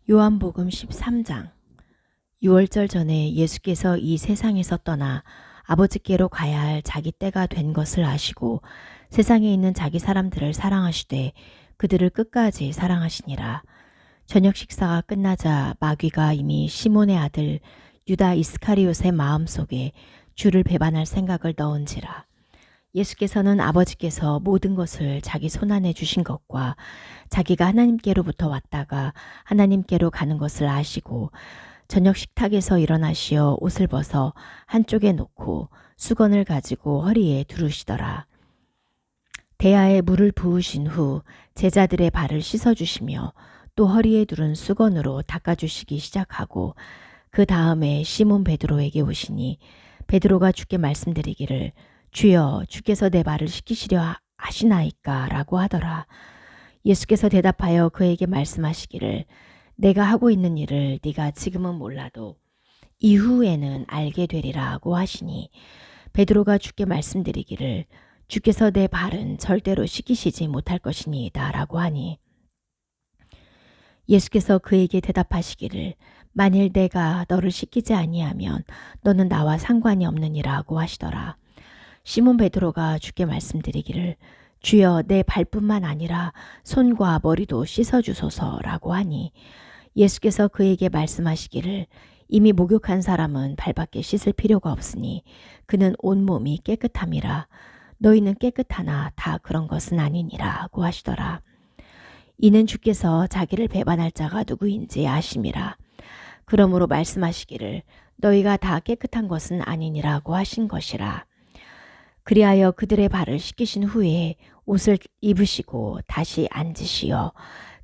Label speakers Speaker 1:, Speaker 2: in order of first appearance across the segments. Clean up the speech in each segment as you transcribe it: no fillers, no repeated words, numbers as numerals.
Speaker 1: 요한복음 13장. 6월절 전에 예수께서 이 세상에서 떠나 아버지께로 가야 할 자기 때가 된 것을 아시고 세상에 있는 자기 사람들을 사랑하시되 그들을 끝까지 사랑하시니라. 저녁 식사가 끝나자 마귀가 이미 시몬의 아들 유다 이스카리옷의 마음속에 주를 배반할 생각을 넣은지라. 예수께서는 아버지께서 모든 것을 자기 손안에 주신 것과 자기가 하나님께로부터 왔다가 하나님께로 가는 것을 아시고 저녁 식탁에서 일어나시어 옷을 벗어 한쪽에 놓고 수건을 가지고 허리에 두르시더라. 대야에 물을 부으신 후 제자들의 발을 씻어주시며 또 허리에 두른 수건으로 닦아주시기 시작하고 그 다음에 시몬 베드로에게 오시니 베드로가 주께 말씀드리기를 주여 주께서 내 발을 씻기시려 하시나이까 라고 하더라. 예수께서 대답하여 그에게 말씀하시기를 내가 하고 있는 일을 네가 지금은 몰라도 이후에는 알게 되리라 하고 하시니 베드로가 주께 말씀드리기를 주께서 내 발은 절대로 씻기시지 못할 것이니이다 라고 하니 예수께서 그에게 대답하시기를 만일 내가 너를 씻기지 아니하면 너는 나와 상관이 없느니라 하고 하시더라. 시몬 베드로가 주께 말씀드리기를 주여 내 발뿐만 아니라 손과 머리도 씻어주소서라고 하니 예수께서 그에게 말씀하시기를 이미 목욕한 사람은 발밖에 씻을 필요가 없으니 그는 온몸이 깨끗함이라. 너희는 깨끗하나 다 그런 것은 아니니라 하고 하시더라. 이는 주께서 자기를 배반할 자가 누구인지 아심이라. 그러므로 말씀하시기를 너희가 다 깨끗한 것은 아니니라고 하신 것이라. 그리하여 그들의 발을 씻기신 후에 옷을 입으시고 다시 앉으시어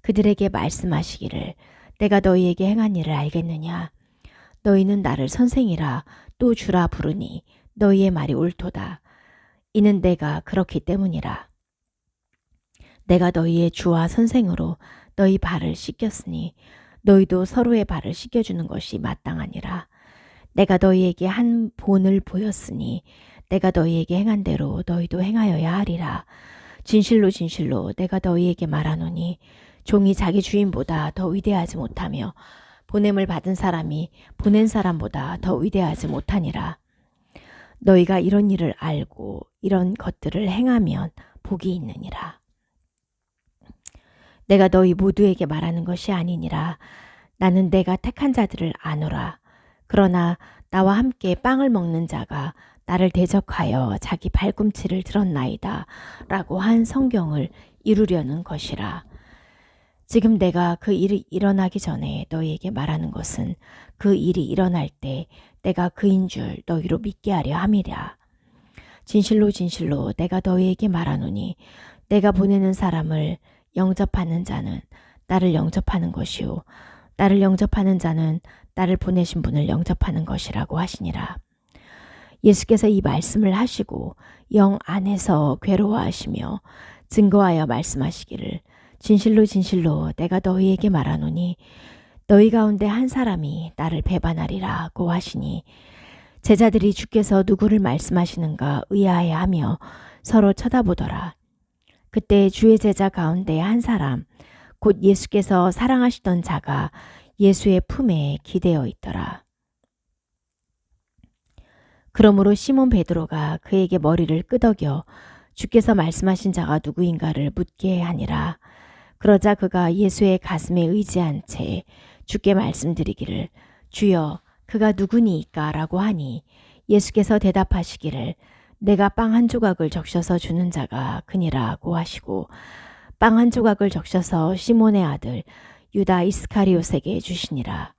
Speaker 1: 그들에게 말씀하시기를 내가 너희에게 행한 일을 알겠느냐. 너희는 나를 선생이라 또 주라 부르니 너희의 말이 옳도다. 이는 내가 그렇기 때문이라. 내가 너희의 주와 선생으로 너희 발을 씻겼으니 너희도 서로의 발을 씻겨주는 것이 마땅하니라. 내가 너희에게 한 본을 보였으니 내가 너희에게 행한 대로 너희도 행하여야 하리라. 진실로 진실로 내가 너희에게 말하노니 종이 자기 주인보다 더 위대하지 못하며 보냄을 받은 사람이 보낸 사람보다 더 위대하지 못하니라. 너희가 이런 일을 알고 이런 것들을 행하면 복이 있느니라. 내가 너희 모두에게 말하는 것이 아니니라. 나는 내가 택한 자들을 아노라. 그러나 나와 함께 빵을 먹는 자가 나를 대적하여 자기 발꿈치를 들었나이다 라고 한 성경을 이루려는 것이라. 지금 내가 그 일이 일어나기 전에 너희에게 말하는 것은 그 일이 일어날 때 내가 그인 줄 너희로 믿게 하려 함이랴. 진실로 진실로 내가 너희에게 말하노니 내가 보내는 사람을 영접하는 자는 나를 영접하는 것이요 나를 영접하는 자는 나를 보내신 분을 영접하는 것이라고 하시니라. 예수께서 이 말씀을 하시고 영 안에서 괴로워하시며 증거하여 말씀하시기를 진실로 진실로 내가 너희에게 말하노니 너희 가운데 한 사람이 나를 배반하리라고 하시니 제자들이 주께서 누구를 말씀하시는가 의아해하며 서로 쳐다보더라. 그때 주의 제자 가운데 한 사람 곧 예수께서 사랑하시던 자가 예수의 품에 기대어 있더라. 그러므로 시몬 베드로가 그에게 머리를 끄덕여 주께서 말씀하신 자가 누구인가를 묻게 하니라. 그러자 그가 예수의 가슴에 의지한 채 주께 말씀드리기를 주여 그가 누구니이까 라고 하니 예수께서 대답하시기를 내가 빵 한 조각을 적셔서 주는 자가 그니라고 하시고 빵 한 조각을 적셔서 시몬의 아들 유다 이스카리옷에게 주시니라.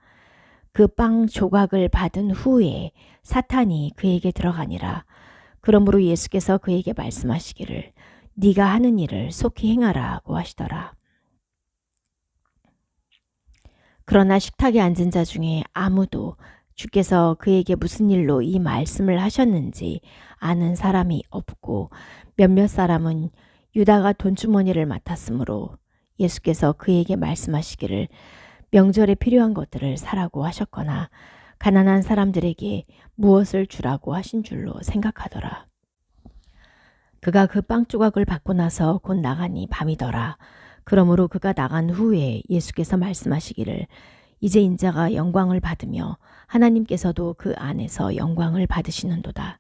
Speaker 1: 그 빵 조각을 받은 후에 사탄이 그에게 들어가니라. 그러므로 예수께서 그에게 말씀하시기를 네가 하는 일을 속히 행하라고 하시더라. 그러나 식탁에 앉은 자 중에 아무도 주께서 그에게 무슨 일로 이 말씀을 하셨는지 아는 사람이 없고 몇몇 사람은 유다가 돈주머니를 맡았으므로 예수께서 그에게 말씀하시기를 명절에 필요한 것들을 사라고 하셨거나 가난한 사람들에게 무엇을 주라고 하신 줄로 생각하더라. 그가 그 빵 조각을 받고 나서 곧 나가니 밤이더라. 그러므로 그가 나간 후에 예수께서 말씀하시기를 이제 인자가 영광을 받으며 하나님께서도 그 안에서 영광을 받으시는도다.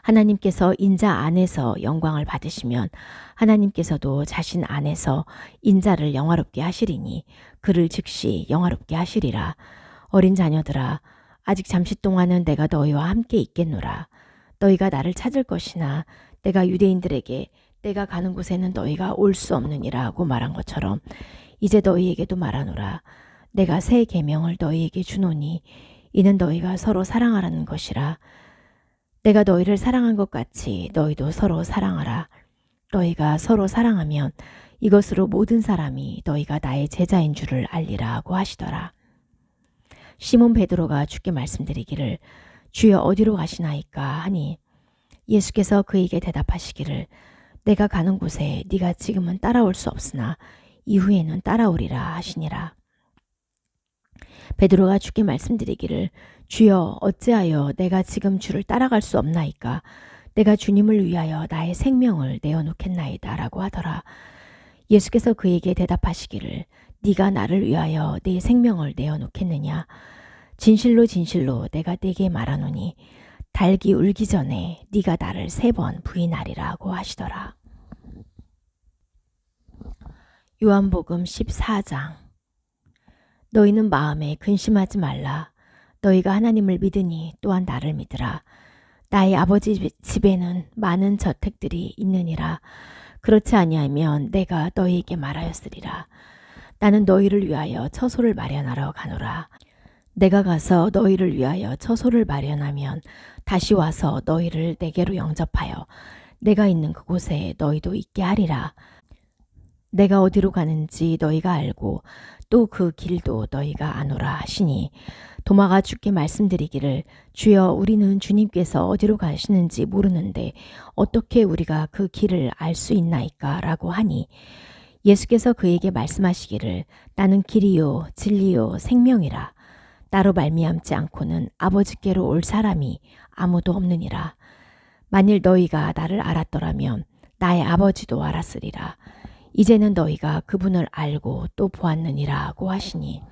Speaker 1: 하나님께서 인자 안에서 영광을 받으시면 하나님께서도 자신 안에서 인자를 영화롭게 하시리니 그를 즉시 영화롭게 하시리라. 어린 자녀들아, 아직 잠시 동안은 내가 너희와 함께 있겠노라. 너희가 나를 찾을 것이나 내가 유대인들에게 내가 가는 곳에는 너희가 올 수 없느니라 하고 말한 것처럼 이제 너희에게도 말하노라. 내가 새 계명을 너희에게 주노니 이는 너희가 서로 사랑하라는 것이라. 내가 너희를 사랑한 것 같이 너희도 서로 사랑하라. 너희가 서로 사랑하면 이것으로 모든 사람이 너희가 나의 제자인 줄을 알리라 하고 하시더라. 시몬 베드로가 주께 말씀드리기를 주여 어디로 가시나이까 하니 예수께서 그에게 대답하시기를 내가 가는 곳에 네가 지금은 따라올 수 없으나 이후에는 따라오리라 하시니라. 베드로가 주께 말씀드리기를 주여 어찌하여 내가 지금 주를 따라갈 수 없나이까 내가 주님을 위하여 나의 생명을 내어놓겠나이다 라고 하더라. 예수께서 그에게 대답하시기를 네가 나를 위하여 네 생명을 내어놓겠느냐 진실로 진실로 내가 네게 말하노니 닭이 울기 전에 네가 나를 3번 부인하리라 하고 하시더라. 요한복음 14장. 너희는 마음에 근심하지 말라. 너희가 하나님을 믿으니 또한 나를 믿으라. 나의 아버지 집에는 많은 저택들이 있느니라. 그렇지 아니하면 내가 너희에게 말하였으리라. 나는 너희를 위하여 처소를 마련하러 가노라. 내가 가서 너희를 위하여 처소를 마련하면 다시 와서 너희를 내게로 영접하여 내가 있는 그곳에 너희도 있게 하리라. 내가 어디로 가는지 너희가 알고 또 그 길도 너희가 아노라 하시니 도마가 주께 말씀드리기를 주여 우리는 주님께서 어디로 가시는지 모르는데 어떻게 우리가 그 길을 알 수 있나이까 라고 하니 예수께서 그에게 말씀하시기를 나는 길이요 진리요 생명이라. 나로 말미암지 않고는 아버지께로 올 사람이 아무도 없느니라. 만일 너희가 나를 알았더라면 나의 아버지도 알았으리라. 이제는 너희가 그분을 알고 또 보았느니라 하고 하시니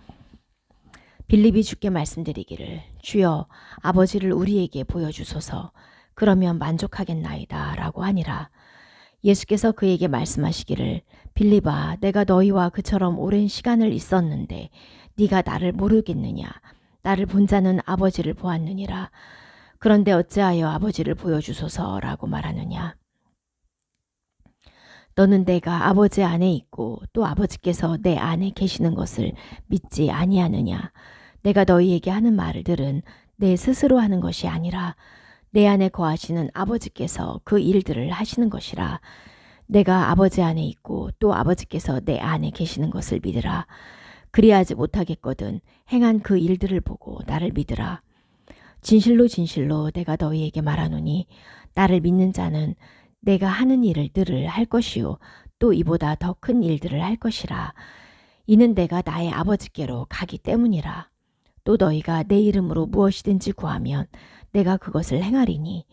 Speaker 1: 빌립이 주께 말씀드리기를 주여 아버지를 우리에게 보여주소서 그러면 만족하겠나이다 라고 하니라. 예수께서 그에게 말씀하시기를 빌립아 내가 너희와 그처럼 오랜 시간을 있었는데 네가 나를 모르겠느냐. 나를 본 자는 아버지를 보았느니라. 그런데 어찌하여 아버지를 보여주소서 라고 말하느냐. 너는 내가 아버지 안에 있고 또 아버지께서 내 안에 계시는 것을 믿지 아니하느냐. 내가 너희에게 하는 말들은 내 스스로 하는 것이 아니라 내 안에 거하시는 아버지께서 그 일들을 하시는 것이라. 내가 아버지 안에 있고 또 아버지께서 내 안에 계시는 것을 믿으라. 그리하지 못하겠거든 행한 그 일들을 보고 나를 믿으라. 진실로 진실로 내가 너희에게 말하노니 나를 믿는 자는 내가 하는 일들을 할 것이요 또 이보다 더 큰 일들을 할 것이라. 이는 내가 나의 아버지께로 가기 때문이라. 또 너희가 내 이름으로 무엇이든지 구하면 내가 그것을 행하리니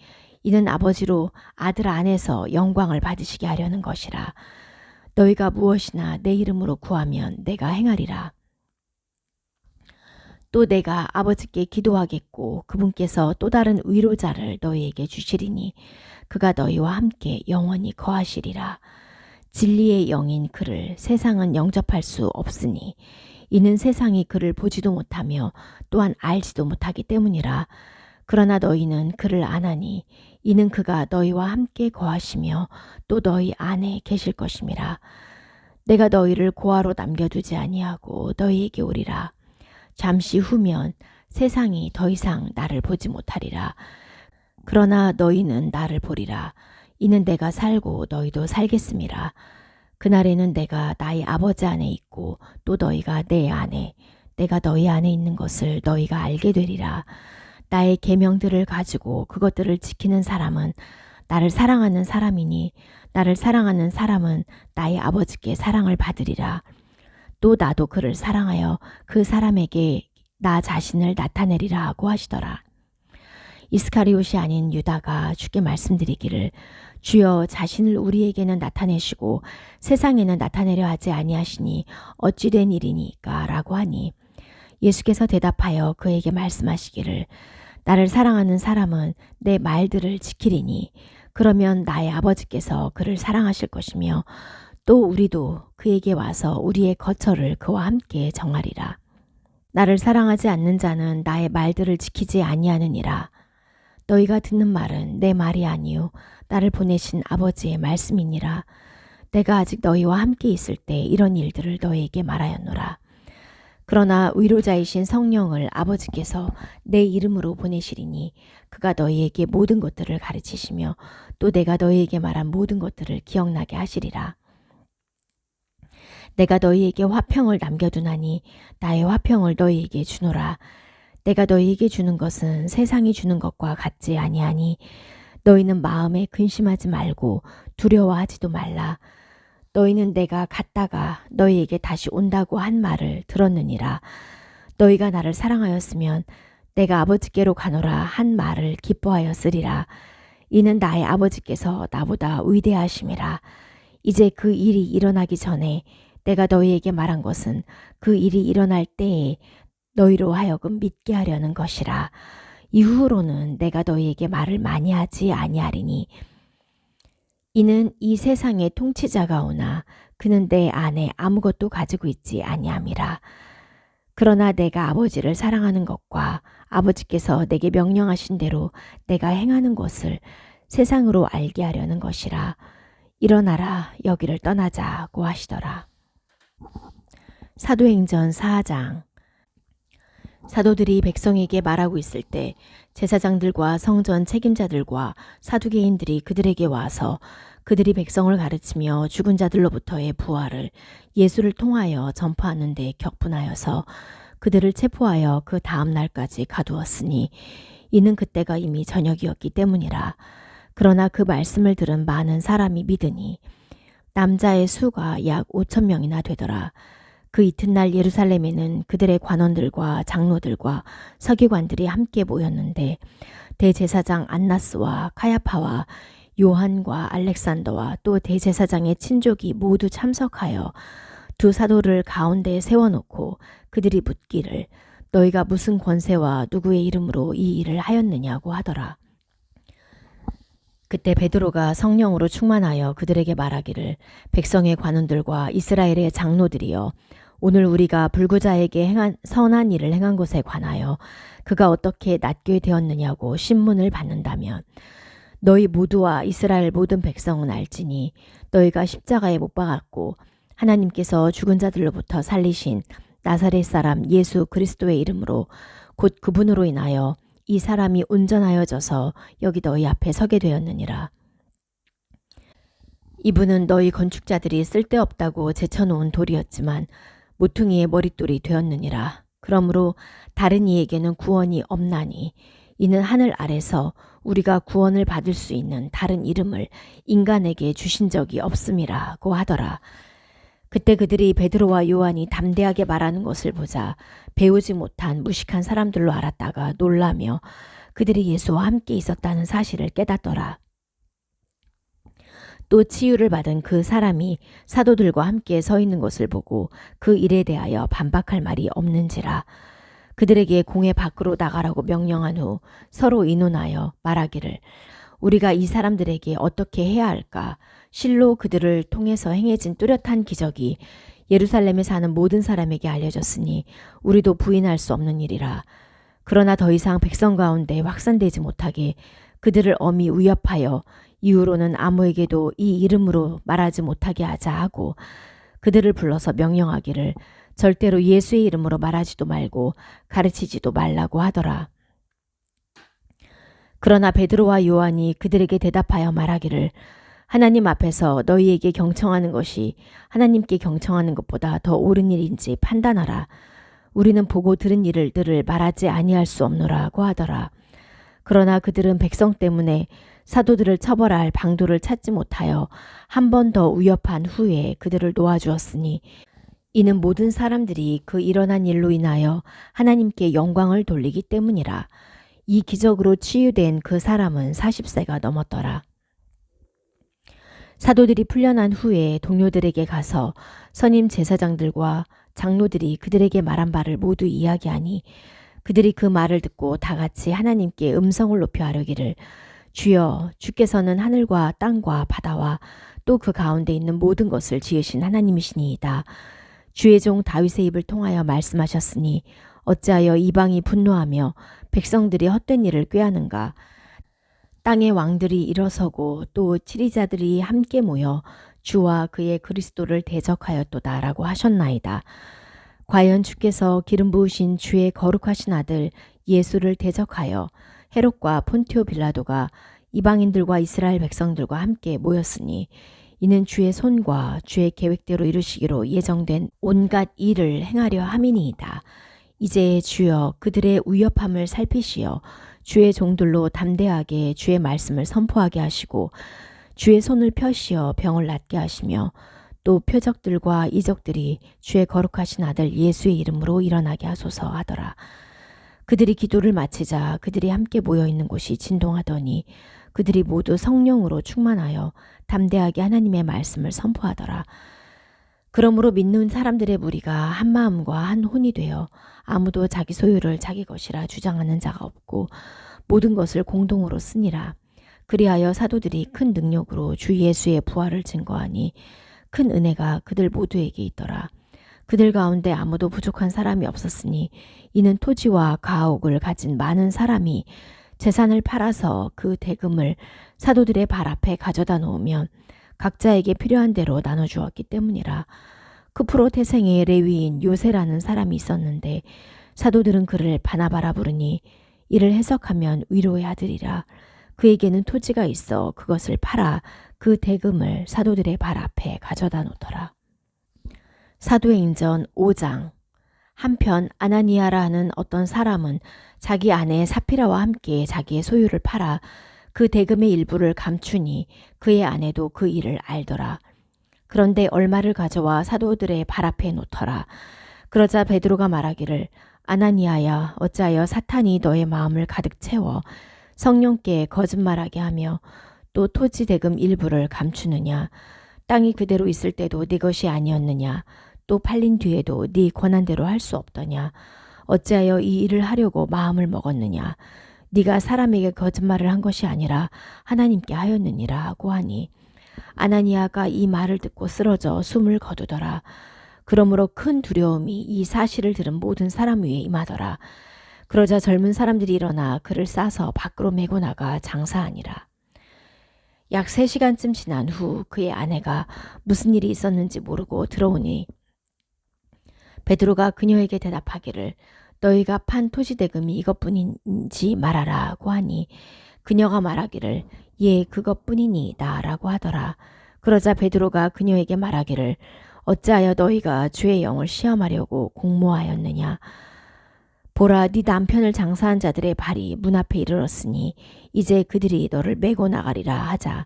Speaker 1: 이는 아버지로 아들 안에서 영광을 받으시게 하려는 것이라. 너희가 무엇이나 내 이름으로 구하면 내가 행하리라. 또 내가 아버지께 기도하겠고 그분께서 또 다른 위로자를 너희에게 주시리니 그가 너희와 함께 영원히 거하시리라. 진리의 영인 그를 세상은 영접할 수 없으니 이는 세상이 그를 보지도 못하며 또한 알지도 못하기 때문이라. 그러나 너희는 그를 아나니 이는 그가 너희와 함께 거하시며 또 너희 안에 계실 것임이라. 내가 너희를 고아로 남겨두지 아니하고 너희에게 오리라. 잠시 후면 세상이 더 이상 나를 보지 못하리라. 그러나 너희는 나를 보리라. 이는 내가 살고 너희도 살겠음이라. 그날에는 내가 나의 아버지 안에 있고 또 너희가 내 안에 내가 너희 안에 있는 것을 너희가 알게 되리라. 나의 계명들을 가지고 그것들을 지키는 사람은 나를 사랑하는 사람이니 나를 사랑하는 사람은 나의 아버지께 사랑을 받으리라. 또 나도 그를 사랑하여 그 사람에게 나 자신을 나타내리라 하고 하시더라. 이스카리옷이 아닌 유다가 주께 말씀드리기를 주여 자신을 우리에게는 나타내시고 세상에는 나타내려 하지 아니하시니 어찌 된 일이니까 라고 하니 예수께서 대답하여 그에게 말씀하시기를 나를 사랑하는 사람은 내 말들을 지키리니 그러면 나의 아버지께서 그를 사랑하실 것이며 또 우리도 그에게 와서 우리의 거처를 그와 함께 정하리라. 나를 사랑하지 않는 자는 나의 말들을 지키지 아니하느니라. 너희가 듣는 말은 내 말이 아니요 나를 보내신 아버지의 말씀이니라. 내가 아직 너희와 함께 있을 때 이런 일들을 너희에게 말하였노라. 그러나 위로자이신 성령을 아버지께서 내 이름으로 보내시리니 그가 너희에게 모든 것들을 가르치시며 또 내가 너희에게 말한 모든 것들을 기억나게 하시리라. 내가 너희에게 화평을 남겨두나니 나의 화평을 너희에게 주노라. 내가 너희에게 주는 것은 세상이 주는 것과 같지 아니하니 너희는 마음에 근심하지 말고 두려워하지도 말라. 너희는 내가 갔다가 너희에게 다시 온다고 한 말을 들었느니라. 너희가 나를 사랑하였으면 내가 아버지께로 가노라 한 말을 기뻐하였으리라. 이는 나의 아버지께서 나보다 위대하심이라. 이제 그 일이 일어나기 전에 내가 너희에게 말한 것은 그 일이 일어날 때에 너희로 하여금 믿게 하려는 것이라. 이후로는 내가 너희에게 말을 많이 하지 아니하리니 이는 이 세상의 통치자가 오나 그는 내 안에 아무것도 가지고 있지 아니함이라. 그러나 내가 아버지를 사랑하는 것과 아버지께서 내게 명령하신 대로 내가 행하는 것을 세상으로 알게 하려는 것이라. 일어나라 여기를 떠나자고 하시더라. 사도행전 4장. 사도들이 백성에게 말하고 있을 때 제사장들과 성전 책임자들과 사두개인들이 그들에게 와서 그들이 백성을 가르치며 죽은 자들로부터의 부활을 예수를 통하여 전파하는데 격분하여서 그들을 체포하여 그 다음 날까지 가두었으니 이는 그때가 이미 저녁이었기 때문이라. 그러나 그 말씀을 들은 많은 사람이 믿으니 남자의 수가 약 5,000명이나 되더라. 그 이튿날 예루살렘에는 그들의 관원들과 장로들과 서기관들이 함께 모였는데 대제사장 안나스와 카야파와 요한과 알렉산더와 또 대제사장의 친족이 모두 참석하여 두 사도를 가운데에 세워놓고 그들이 묻기를 너희가 무슨 권세와 누구의 이름으로 이 일을 하였느냐고 하더라. 그때 베드로가 성령으로 충만하여 그들에게 말하기를 백성의 관원들과 이스라엘의 장로들이여 오늘 우리가 불구자에게 행한 선한 일을 행한 것에 관하여 그가 어떻게 낫게 되었느냐고 신문을 받는다면 너희 모두와 이스라엘 모든 백성은 알지니 너희가 십자가에 못 박았고 하나님께서 죽은 자들로부터 살리신 나사렛 사람 예수 그리스도의 이름으로 곧 그분으로 인하여 이 사람이 온전하여져서 여기 너희 앞에 서게 되었느니라. 이분은 너희 건축자들이 쓸데없다고 제쳐놓은 돌이었지만 모퉁이의 머릿돌이 되었느니라. 그러므로 다른 이에게는 구원이 없나니 이는 하늘 아래서 우리가 구원을 받을 수 있는 다른 이름을 인간에게 주신 적이 없음이라고 하더라. 그때 그들이 베드로와 요한이 담대하게 말하는 것을 보자 배우지 못한 무식한 사람들로 알았다가 놀라며 그들이 예수와 함께 있었다는 사실을 깨닫더라. 또 치유를 받은 그 사람이 사도들과 함께 서 있는 것을 보고 그 일에 대하여 반박할 말이 없는지라. 그들에게 공회 밖으로 나가라고 명령한 후 서로 의논하여 말하기를 우리가 이 사람들에게 어떻게 해야 할까? 실로 그들을 통해서 행해진 뚜렷한 기적이 예루살렘에 사는 모든 사람에게 알려졌으니 우리도 부인할 수 없는 일이라. 그러나 더 이상 백성 가운데 확산되지 못하게 그들을 엄히 위협하여 이후로는 아무에게도 이 이름으로 말하지 못하게 하자 하고 그들을 불러서 명령하기를 절대로 예수의 이름으로 말하지도 말고 가르치지도 말라고 하더라. 그러나 베드로와 요한이 그들에게 대답하여 말하기를 하나님 앞에서 너희에게 경청하는 것이 하나님께 경청하는 것보다 더 옳은 일인지 판단하라. 우리는 보고 들은 일들을 말하지 아니할 수 없노라고 하더라. 그러나 그들은 백성 때문에 사도들을 처벌할 방도를 찾지 못하여 한 번 더 위협한 후에 그들을 놓아주었으니 이는 모든 사람들이 그 일어난 일로 인하여 하나님께 영광을 돌리기 때문이라. 이 기적으로 치유된 그 사람은 40세가 넘었더라. 사도들이 풀려난 후에 동료들에게 가서 선임 제사장들과 장로들이 그들에게 말한 바를 모두 이야기하니 그들이 그 말을 듣고 다 같이 하나님께 음성을 높여 아뢰기를 주여 주께서는 하늘과 땅과 바다와 또 그 가운데 있는 모든 것을 지으신 하나님이시니이다. 주의 종 다윗의 입을 통하여 말씀하셨으니 어찌하여 이방이 분노하며 백성들이 헛된 일을 꾀하는가. 땅의 왕들이 일어서고 또 치리자들이 함께 모여 주와 그의 그리스도를 대적하였도다라고 하셨나이다. 과연 주께서 기름 부으신 주의 거룩하신 아들 예수를 대적하여 헤롯과 폰티오 빌라도가 이방인들과 이스라엘 백성들과 함께 모였으니 이는 주의 손과 주의 계획대로 이루시기로 예정된 온갖 일을 행하려 함이니이다. 이제 주여 그들의 위협함을 살피시어 주의 종들로 담대하게 주의 말씀을 선포하게 하시고 주의 손을 펴시어 병을 낫게 하시며 또 표적들과 이적들이 주의 거룩하신 아들 예수의 이름으로 일어나게 하소서 하더라. 그들이 기도를 마치자 그들이 함께 모여있는 곳이 진동하더니 그들이 모두 성령으로 충만하여 담대하게 하나님의 말씀을 선포하더라. 그러므로 믿는 사람들의 무리가 한 마음과 한 혼이 되어 아무도 자기 소유를 자기 것이라 주장하는 자가 없고 모든 것을 공동으로 쓰니라. 그리하여 사도들이 큰 능력으로 주 예수의 부활을 증거하니 큰 은혜가 그들 모두에게 있더라. 그들 가운데 아무도 부족한 사람이 없었으니 이는 토지와 가옥을 가진 많은 사람이 재산을 팔아서 그 대금을 사도들의 발 앞에 가져다 놓으면 각자에게 필요한 대로 나눠주었기 때문이라. 쿠프로 태생의 레위인 요세라는 사람이 있었는데 사도들은 그를 바나바라 부르니 이를 해석하면 위로의 아들이라. 그에게는 토지가 있어 그것을 팔아 그 대금을 사도들의 발 앞에 가져다 놓더라. 사도행전 5장. 한편 아나니아라 하는 어떤 사람은 자기 아내 사피라와 함께 자기의 소유를 팔아 그 대금의 일부를 감추니 그의 아내도 그 일을 알더라. 그런데 얼마를 가져와 사도들의 발 앞에 놓더라. 그러자 베드로가 말하기를 아나니아야 어찌하여 사탄이 너의 마음을 가득 채워 성령께 거짓말하게 하며 또 토지 대금 일부를 감추느냐. 땅이 그대로 있을 때도 네 것이 아니었느냐. 또 팔린 뒤에도 네 권한대로 할 수 없더냐. 어찌하여 이 일을 하려고 마음을 먹었느냐. 네가 사람에게 거짓말을 한 것이 아니라 하나님께 하였느니라 하고 하니 아나니아가 이 말을 듣고 쓰러져 숨을 거두더라. 그러므로 큰 두려움이 이 사실을 들은 모든 사람 위에 임하더라. 그러자 젊은 사람들이 일어나 그를 싸서 밖으로 메고 나가 장사하니라. 약 3시간쯤 지난 후 그의 아내가 무슨 일이 있었는지 모르고 들어오니 베드로가 그녀에게 대답하기를 너희가 판 토지 대금이 이것뿐인지 말하라고 하니 그녀가 말하기를 예 그것뿐이니이다 라고 하더라. 그러자 베드로가 그녀에게 말하기를 어찌하여 너희가 주의 영을 시험하려고 공모하였느냐. 보라 네 남편을 장사한 자들의 발이 문 앞에 이르렀으니 이제 그들이 너를 메고 나가리라 하자.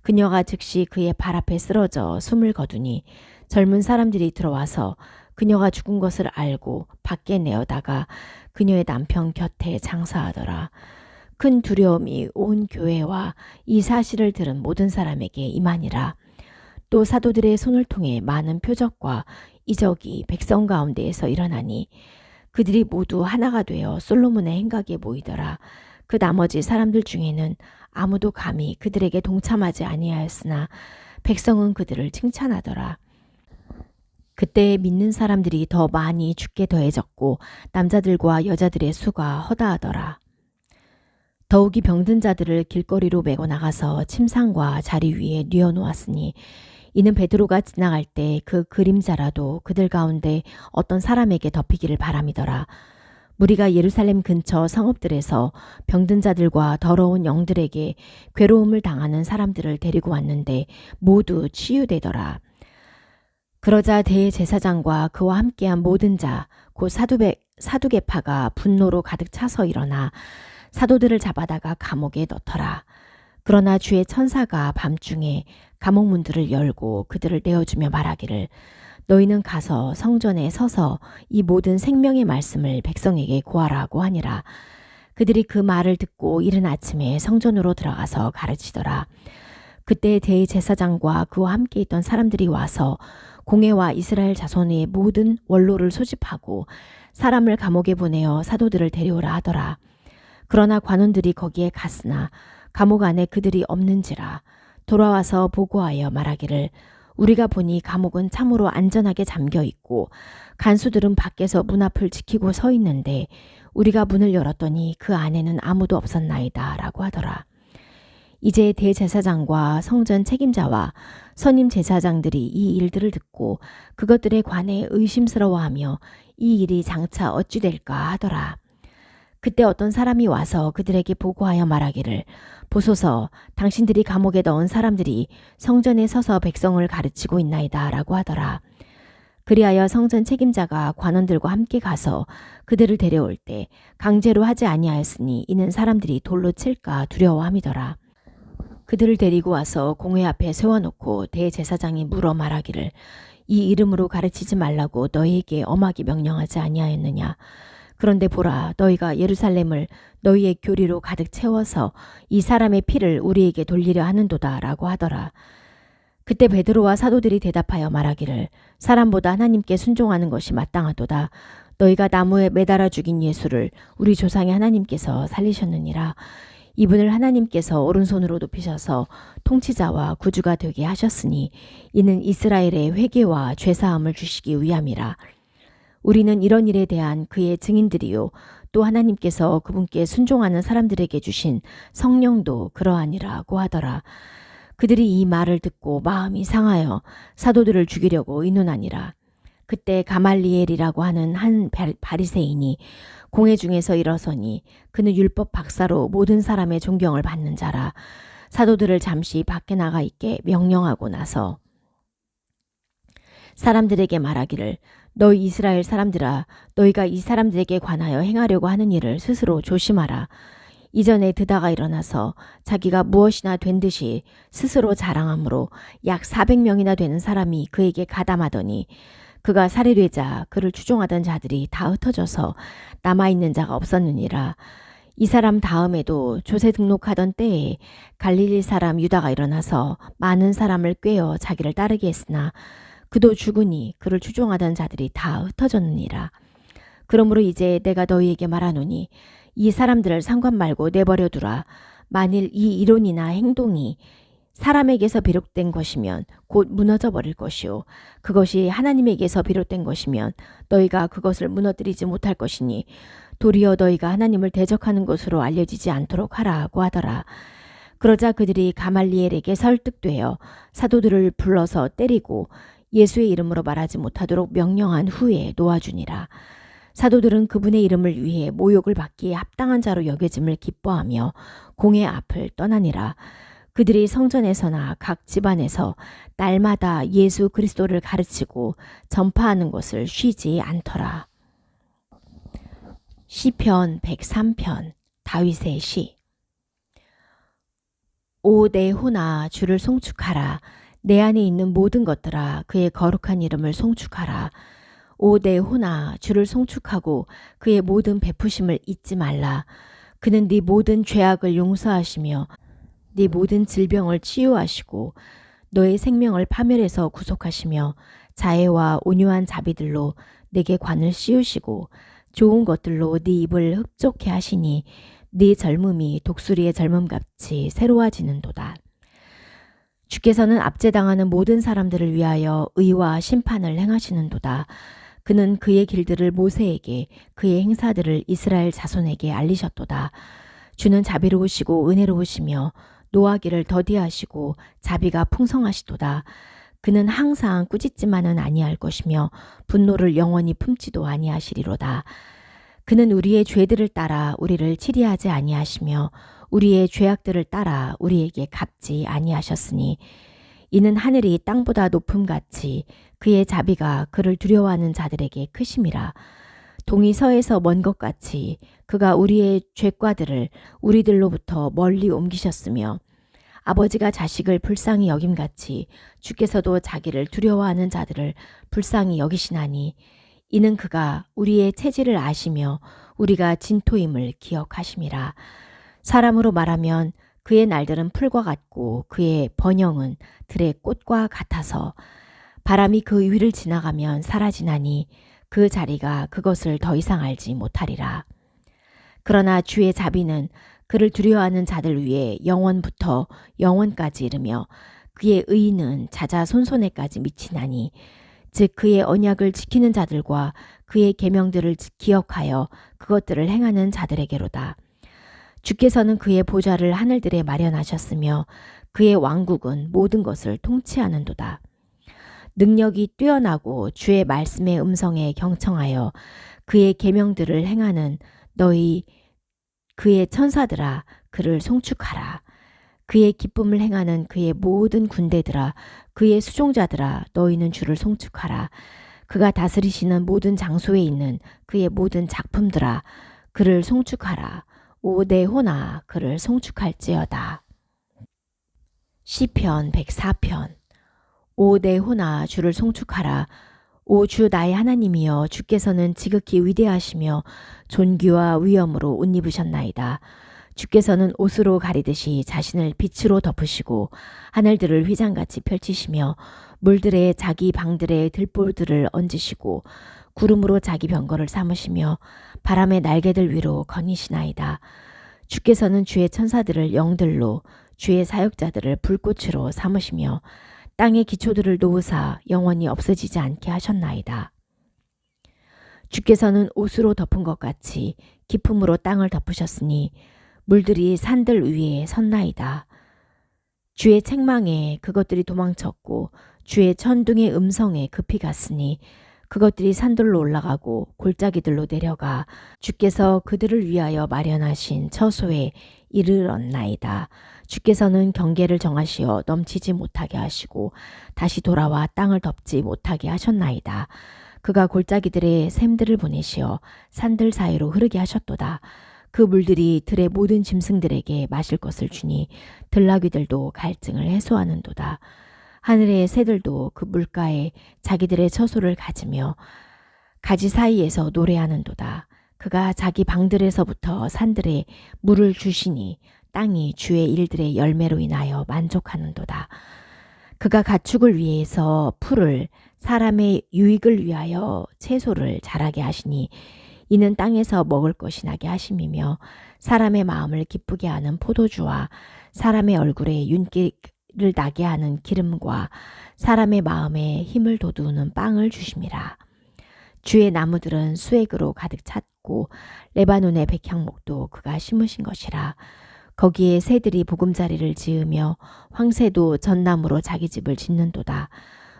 Speaker 1: 그녀가 즉시 그의 발 앞에 쓰러져 숨을 거두니 젊은 사람들이 들어와서 그녀가 죽은 것을 알고 밖에 내어다가 그녀의 남편 곁에 장사하더라. 큰 두려움이 온 교회와 이 사실을 들은 모든 사람에게 임하니라. 또 사도들의 손을 통해 많은 표적과 이적이 백성 가운데에서 일어나니 그들이 모두 하나가 되어 솔로몬의 행각에 모이더라. 그 나머지 사람들 중에는 아무도 감히 그들에게 동참하지 아니하였으나 백성은 그들을 칭찬하더라. 그때 믿는 사람들이 더 많이 죽게 더해졌고 남자들과 여자들의 수가 허다하더라. 더욱이 병든 자들을 길거리로 메고 나가서 침상과 자리 위에 뉘어놓았으니 이는 베드로가 지나갈 때 그 그림자라도 그들 가운데 어떤 사람에게 덮이기를 바람이더라. 무리가 예루살렘 근처 성읍들에서 병든 자들과 더러운 영들에게 괴로움을 당하는 사람들을 데리고 왔는데 모두 치유되더라. 그러자 대제사장과 그와 함께한 모든 자, 곧 사두개파가 분노로 가득 차서 일어나 사도들을 잡아다가 감옥에 넣더라. 그러나 주의 천사가 밤중에 감옥 문들을 열고 그들을 내어주며 말하기를 너희는 가서 성전에 서서 이 모든 생명의 말씀을 백성에게 고하라고 하니라. 그들이 그 말을 듣고 이른 아침에 성전으로 들어가서 가르치더라. 그때 대제사장과 그와 함께 있던 사람들이 와서 공회와 이스라엘 자손의 모든 원로를 소집하고 사람을 감옥에 보내어 사도들을 데려오라 하더라. 그러나 관원들이 거기에 갔으나 감옥 안에 그들이 없는지라. 돌아와서 보고하여 말하기를 우리가 보니 감옥은 참으로 안전하게 잠겨 있고 간수들은 밖에서 문 앞을 지키고 서 있는데 우리가 문을 열었더니 그 안에는 아무도 없었나이다 라고 하더라. 이제 대제사장과 성전 책임자와 선임 제사장들이 이 일들을 듣고 그것들에 관해 의심스러워하며 이 일이 장차 어찌 될까 하더라. 그때 어떤 사람이 와서 그들에게 보고하여 말하기를 보소서 당신들이 감옥에 넣은 사람들이 성전에 서서 백성을 가르치고 있나이다 라고 하더라. 그리하여 성전 책임자가 관원들과 함께 가서 그들을 데려올 때 강제로 하지 아니하였으니 이는 사람들이 돌로 칠까 두려워함이더라. 그들을 데리고 와서 공회 앞에 세워놓고 대제사장이 물어 말하기를 이 이름으로 가르치지 말라고 너희에게 엄하게 명령하지 아니하였느냐. 그런데 보라 너희가 예루살렘을 너희의 교리로 가득 채워서 이 사람의 피를 우리에게 돌리려 하는도다 라고 하더라. 그때 베드로와 사도들이 대답하여 말하기를 사람보다 하나님께 순종하는 것이 마땅하도다. 너희가 나무에 매달아 죽인 예수를 우리 조상의 하나님께서 살리셨느니라. 이분을 하나님께서 오른손으로 높이셔서 통치자와 구주가 되게 하셨으니 이는 이스라엘의 회개와 죄사함을 주시기 위함이라. 우리는 이런 일에 대한 그의 증인들이요 또 하나님께서 그분께 순종하는 사람들에게 주신 성령도 그러하니라고 하더라. 그들이 이 말을 듣고 마음이 상하여 사도들을 죽이려고 의논하니라. 그때 가말리엘이라고 하는 한 바리새인이 공회 중에서 일어서니 그는 율법 박사로 모든 사람의 존경을 받는 자라. 사도들을 잠시 밖에 나가 있게 명령하고 나서 사람들에게 말하기를 너희 이스라엘 사람들아 너희가 이 사람들에게 관하여 행하려고 하는 일을 스스로 조심하라. 이전에 드다가 일어나서 자기가 무엇이나 된 듯이 스스로 자랑함으로 약 400명이나 되는 사람이 그에게 가담하더니 그가 살해되자 그를 추종하던 자들이 다 흩어져서 남아있는 자가 없었느니라. 이 사람 다음에도 조세 등록하던 때에 갈릴리 사람 유다가 일어나서 많은 사람을 꾀어 자기를 따르게 했으나 그도 죽으니 그를 추종하던 자들이 다 흩어졌느니라. 그러므로 이제 내가 너희에게 말하노니 이 사람들을 상관 말고 내버려 두라. 만일 이 이론이나 행동이 사람에게서 비롯된 것이면 곧 무너져 버릴 것이요 그것이 하나님에게서 비롯된 것이면 너희가 그것을 무너뜨리지 못할 것이니 도리어 너희가 하나님을 대적하는 것으로 알려지지 않도록 하라고 하더라. 그러자 그들이 가말리엘에게 설득되어 사도들을 불러서 때리고 예수의 이름으로 말하지 못하도록 명령한 후에 놓아주니라. 사도들은 그분의 이름을 위해 모욕을 받기에 합당한 자로 여겨짐을 기뻐하며 공회 앞을 떠나니라. 그들이 성전에서나 각 집안에서 날마다 예수 그리스도를 가르치고 전파하는 것을 쉬지 않더라. 시편 103편 다윗의 시. 오 내 혼아 주를 송축하라. 내 안에 있는 모든 것들아 그의 거룩한 이름을 송축하라. 오 내 혼아 주를 송축하고 그의 모든 베푸심을 잊지 말라. 그는 네 모든 죄악을 용서하시며 네 모든 질병을 치유하시고 너의 생명을 파멸해서 구속하시며 자애와 온유한 자비들로 내게 관을 씌우시고 좋은 것들로 네 입을 흡족해 하시니 네 젊음이 독수리의 젊음같이 새로워지는도다. 주께서는 압제당하는 모든 사람들을 위하여 의와 심판을 행하시는도다. 그는 그의 길들을 모세에게 그의 행사들을 이스라엘 자손에게 알리셨도다. 주는 자비로우시고 은혜로우시며 노하기를 더디하시고 자비가 풍성하시도다. 그는 항상 꾸짖지만은 아니할 것이며 분노를 영원히 품지도 아니하시리로다. 그는 우리의 죄들을 따라 우리를 치리하지 아니하시며 우리의 죄악들을 따라 우리에게 갚지 아니하셨으니 이는 하늘이 땅보다 높음같이 그의 자비가 그를 두려워하는 자들에게 크심이라. 동이 서에서 먼 것 같이 그가 우리의 죄과들을 우리들로부터 멀리 옮기셨으며 아버지가 자식을 불쌍히 여김같이 주께서도 자기를 두려워하는 자들을 불쌍히 여기시나니 이는 그가 우리의 체질을 아시며 우리가 진토임을 기억하심이라. 사람으로 말하면 그의 날들은 풀과 같고 그의 번영은 들의 꽃과 같아서 바람이 그 위를 지나가면 사라지나니 그 자리가 그것을 더 이상 알지 못하리라. 그러나 주의 자비는 그를 두려워하는 자들 위에 영원부터 영원까지 이르며 그의 의는 자자손손에까지 미치나니 즉 그의 언약을 지키는 자들과 그의 계명들을 기억하여 그것들을 행하는 자들에게로다. 주께서는 그의 보좌를 하늘들에 마련하셨으며 그의 왕국은 모든 것을 통치하는도다. 능력이 뛰어나고 주의 말씀의 음성에 경청하여 그의 계명들을 행하는 너희 그의 천사들아 그를 송축하라. 그의 기쁨을 행하는 그의 모든 군대들아 그의 수종자들아 너희는 주를 송축하라. 그가 다스리시는 모든 장소에 있는 그의 모든 작품들아 그를 송축하라. 오 내 혼아 그를 송축할지어다. 시편 104편. 오 내 혼아 주를 송축하라. 오 주 나의 하나님이여 주께서는 지극히 위대하시며 존귀와 위엄으로 옷 입으셨나이다. 주께서는 옷으로 가리듯이 자신을 빛으로 덮으시고 하늘들을 휘장같이 펼치시며 물들에 자기 방들의 들볼들을 얹으시고 구름으로 자기 병거를 삼으시며 바람의 날개들 위로 거니시나이다. 주께서는 주의 천사들을 영들로 주의 사역자들을 불꽃으로 삼으시며 땅의 기초들을 놓으사 영원히 없어지지 않게 하셨나이다. 주께서는 옷으로 덮은 것 같이 기품으로 땅을 덮으셨으니 물들이 산들 위에 섰나이다. 주의 책망에 그것들이 도망쳤고 주의 천둥의 음성에 급히 갔으니 그것들이 산들로 올라가고 골짜기들로 내려가 주께서 그들을 위하여 마련하신 처소에 이르렀나이다. 주께서는 경계를 정하시어 넘치지 못하게 하시고 다시 돌아와 땅을 덮지 못하게 하셨나이다. 그가 골짜기들의 샘들을 보내시어 산들 사이로 흐르게 하셨도다. 그 물들이 들의 모든 짐승들에게 마실 것을 주니 들나귀들도 갈증을 해소하는도다. 하늘의 새들도 그 물가에 자기들의 처소를 가지며 가지 사이에서 노래하는도다. 그가 자기 방들에서부터 산들에 물을 주시니 땅이 주의 일들의 열매로 인하여 만족하는도다. 그가 가축을 위해서 풀을 사람의 유익을 위하여 채소를 자라게 하시니 이는 땅에서 먹을 것이 나게 하심이며 사람의 마음을 기쁘게 하는 포도주와 사람의 얼굴에 윤기를 나게 하는 기름과 사람의 마음에 힘을 돋우는 빵을 주심이라. 주의 나무들은 수액으로 가득 찼고 레바논의 백향목도 그가 심으신 것이라. 거기에 새들이 보금자리를 지으며 황새도 전나무로 자기 집을 짓는도다.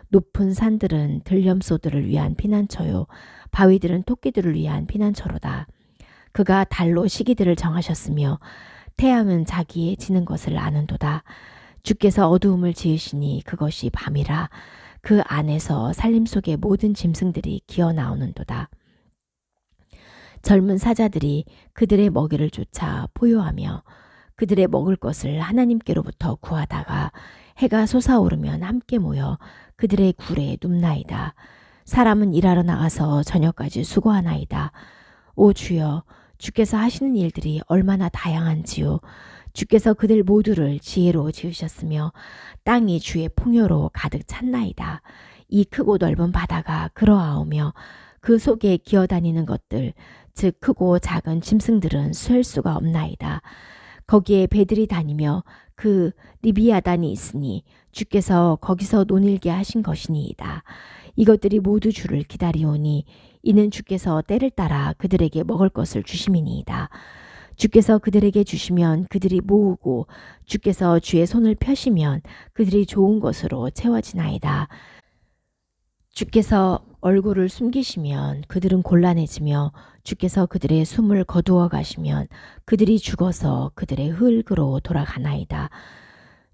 Speaker 1: 높은 산들은 들염소들을 위한 피난처요 바위들은 토끼들을 위한 피난처로다. 그가 달로 시기들을 정하셨으며 태양은 자기의 지는 것을 아는도다. 주께서 어두움을 지으시니 그것이 밤이라. 그 안에서 살림 속의 모든 짐승들이 기어 나오는도다. 젊은 사자들이 그들의 먹이를 쫓아 포효하며 그들의 먹을 것을 하나님께로부터 구하다가 해가 솟아오르면 함께 모여 그들의 굴에 눕나이다. 사람은 일하러 나가서 저녁까지 수고하나이다. 오 주여, 주께서 하시는 일들이 얼마나 다양한지요. 주께서 그들 모두를 지혜로 지으셨으며 땅이 주의 풍요로 가득 찼나이다. 이 크고 넓은 바다가 그러하오며 그 속에 기어다니는 것들, 즉 크고 작은 짐승들은 셀 수가 없나이다. 거기에 배들이 다니며 그 리비아단이 있으니 주께서 거기서 논일게 하신 것이니이다. 이것들이 모두 주를 기다리오니 이는 주께서 때를 따라 그들에게 먹을 것을 주심이니이다. 주께서 그들에게 주시면 그들이 모으고 주께서 주의 손을 펴시면 그들이 좋은 것으로 채워지나이다. 주께서 얼굴을 숨기시면 그들은 곤란해지며 주께서 그들의 숨을 거두어 가시면 그들이 죽어서 그들의 흙으로 돌아가나이다.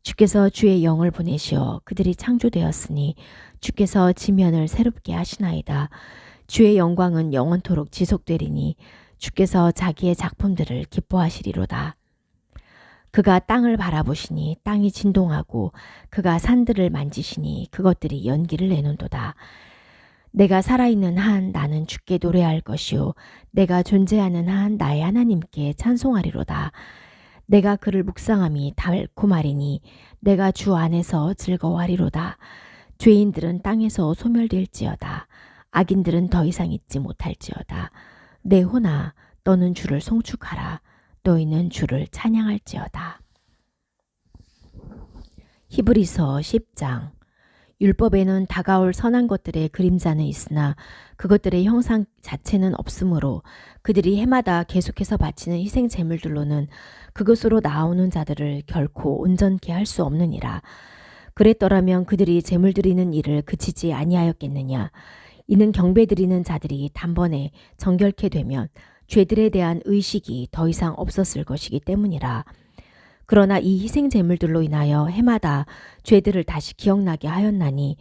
Speaker 1: 주께서 주의 영을 보내시어 그들이 창조되었으니 주께서 지면을 새롭게 하시나이다. 주의 영광은 영원토록 지속되리니 주께서 자기의 작품들을 기뻐하시리로다. 그가 땅을 바라보시니 땅이 진동하고 그가 산들을 만지시니 그것들이 연기를 내는도다. 내가 살아있는 한 나는 주께 노래할 것이요 내가 존재하는 한 나의 하나님께 찬송하리로다. 내가 그를 묵상함이 달콤하리니 내가 주 안에서 즐거워하리로다. 죄인들은 땅에서 소멸될지어다. 악인들은 더 이상 있지 못할지어다. 내 혼아 너는 주를 송축하라. 너희는 주를 찬양할지어다. 히브리서 10장. 율법에는 다가올 선한 것들의 그림자는 있으나 그것들의 형상 자체는 없으므로 그들이 해마다 계속해서 바치는 희생 제물들로는 그것으로 나오는 자들을 결코 온전케 할 수 없느니라. 그랬더라면 그들이 제물 드리는 일을 그치지 아니하였겠느냐. 이는 경배 드리는 자들이 단번에 정결케 되면 죄들에 대한 의식이 더 이상 없었을 것이기 때문이라. 그러나 이 희생 제물들로 인하여 해마다 죄들을 다시 기억나게 하였나니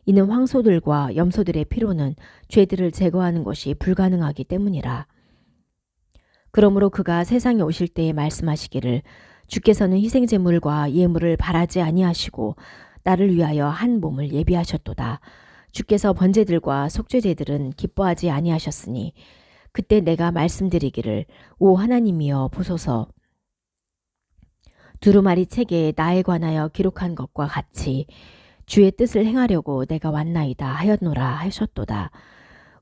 Speaker 1: 이는 황소들과 염소들의 피로는 죄들을 제거하는 것이 불가능하기 때문이라. 그러므로 그가 세상에 오실 때에 말씀하시기를 주께서는 희생 제물과 예물을 바라지 아니하시고 나를 위하여 한 몸을 예비하셨도다. 주께서 번제들과 속죄제들은 기뻐하지 아니하셨으니 그때 내가 말씀드리기를 오 하나님이여 보소서. 두루마리 책에 나에 관하여 기록한 것과 같이 주의 뜻을 행하려고 내가 왔나이다 하였노라 하셨도다.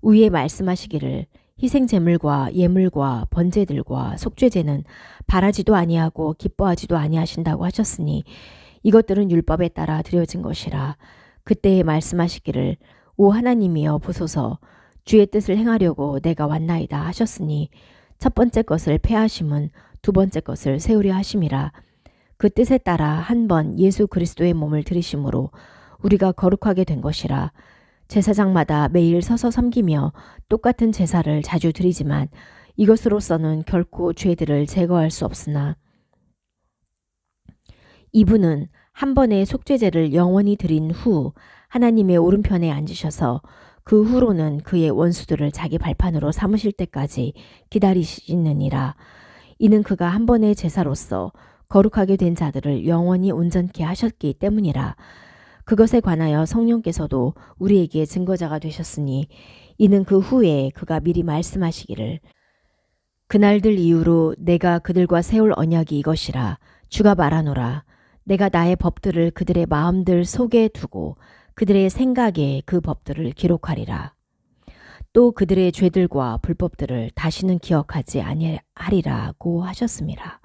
Speaker 1: 위에 말씀하시기를 희생 제물과 예물과 번제들과 속죄제는 바라지도 아니하고 기뻐하지도 아니하신다고 하셨으니 이것들은 율법에 따라 드려진 것이라. 그때에 말씀하시기를 오 하나님이여 보소서. 주의 뜻을 행하려고 내가 왔나이다 하셨으니 첫 번째 것을 폐하심은 두 번째 것을 세우려 하심이라. 그 뜻에 따라 한 번 예수 그리스도의 몸을 들이심으로 우리가 거룩하게 된 것이라. 제사장마다 매일 서서 섬기며 똑같은 제사를 자주 드리지만 이것으로서는 결코 죄들을 제거할 수 없으나 이분은 한 번의 속죄제를 영원히 드린 후 하나님의 오른편에 앉으셔서 그 후로는 그의 원수들을 자기 발판으로 삼으실 때까지 기다리시느니라. 이는 그가 한 번의 제사로서 거룩하게 된 자들을 영원히 온전케 하셨기 때문이라. 그것에 관하여 성령께서도 우리에게 증거자가 되셨으니 이는 그 후에 그가 미리 말씀하시기를 그날들 이후로 내가 그들과 세울 언약이 이것이라. 주가 말하노라. 내가 나의 법들을 그들의 마음들 속에 두고 그들의 생각에 그 법들을 기록하리라. 또 그들의 죄들과 불법들을 다시는 기억하지 아니하리라고 하셨습니다.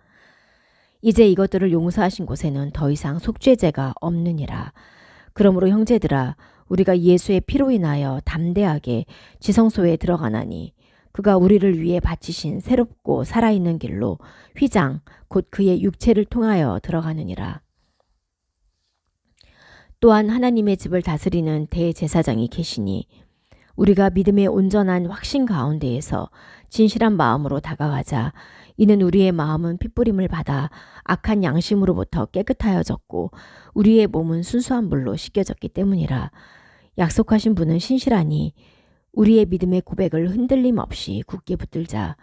Speaker 1: 이제 이것들을 용서하신 곳에는 더 이상 속죄제가 없느니라. 그러므로 형제들아 우리가 예수의 피로 인하여 담대하게 지성소에 들어가나니 그가 우리를 위해 바치신 새롭고 살아있는 길로 휘장 곧 그의 육체를 통하여 들어가느니라. 또한 하나님의 집을 다스리는 대제사장이 계시니 우리가 믿음의 온전한 확신 가운데에서 진실한 마음으로 다가가자. 이는 우리의 마음은 핏부림을 받아 악한 양심으로부터 깨끗하여졌고 우리의 몸은 순수한 물로 씻겨졌기 때문이라. 약속하신 분은 신실하니 우리의 믿음의 고백을 흔들림 없이 굳게 붙들자.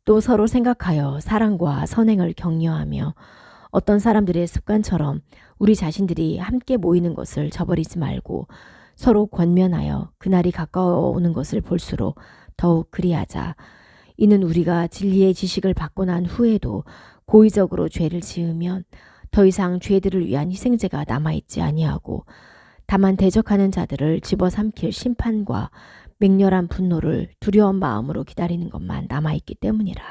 Speaker 1: 또 서로 생각하여 사랑과 선행을 격려하며 어떤 사람들의 습관처럼 우리 자신들이 함께 모이는 것을 저버리지 말고 서로 권면하여 그날이 가까워오는 것을 볼수록 더욱 그리하자. 이는 우리가 진리의 지식을 받고 난 후에도 고의적으로 죄를 지으면 더 이상 죄들을 위한 희생제가 남아있지 아니하고 다만 대적하는 자들을 집어삼킬 심판과 맹렬한 분노를 두려운 마음으로 기다리는 것만 남아있기 때문이라.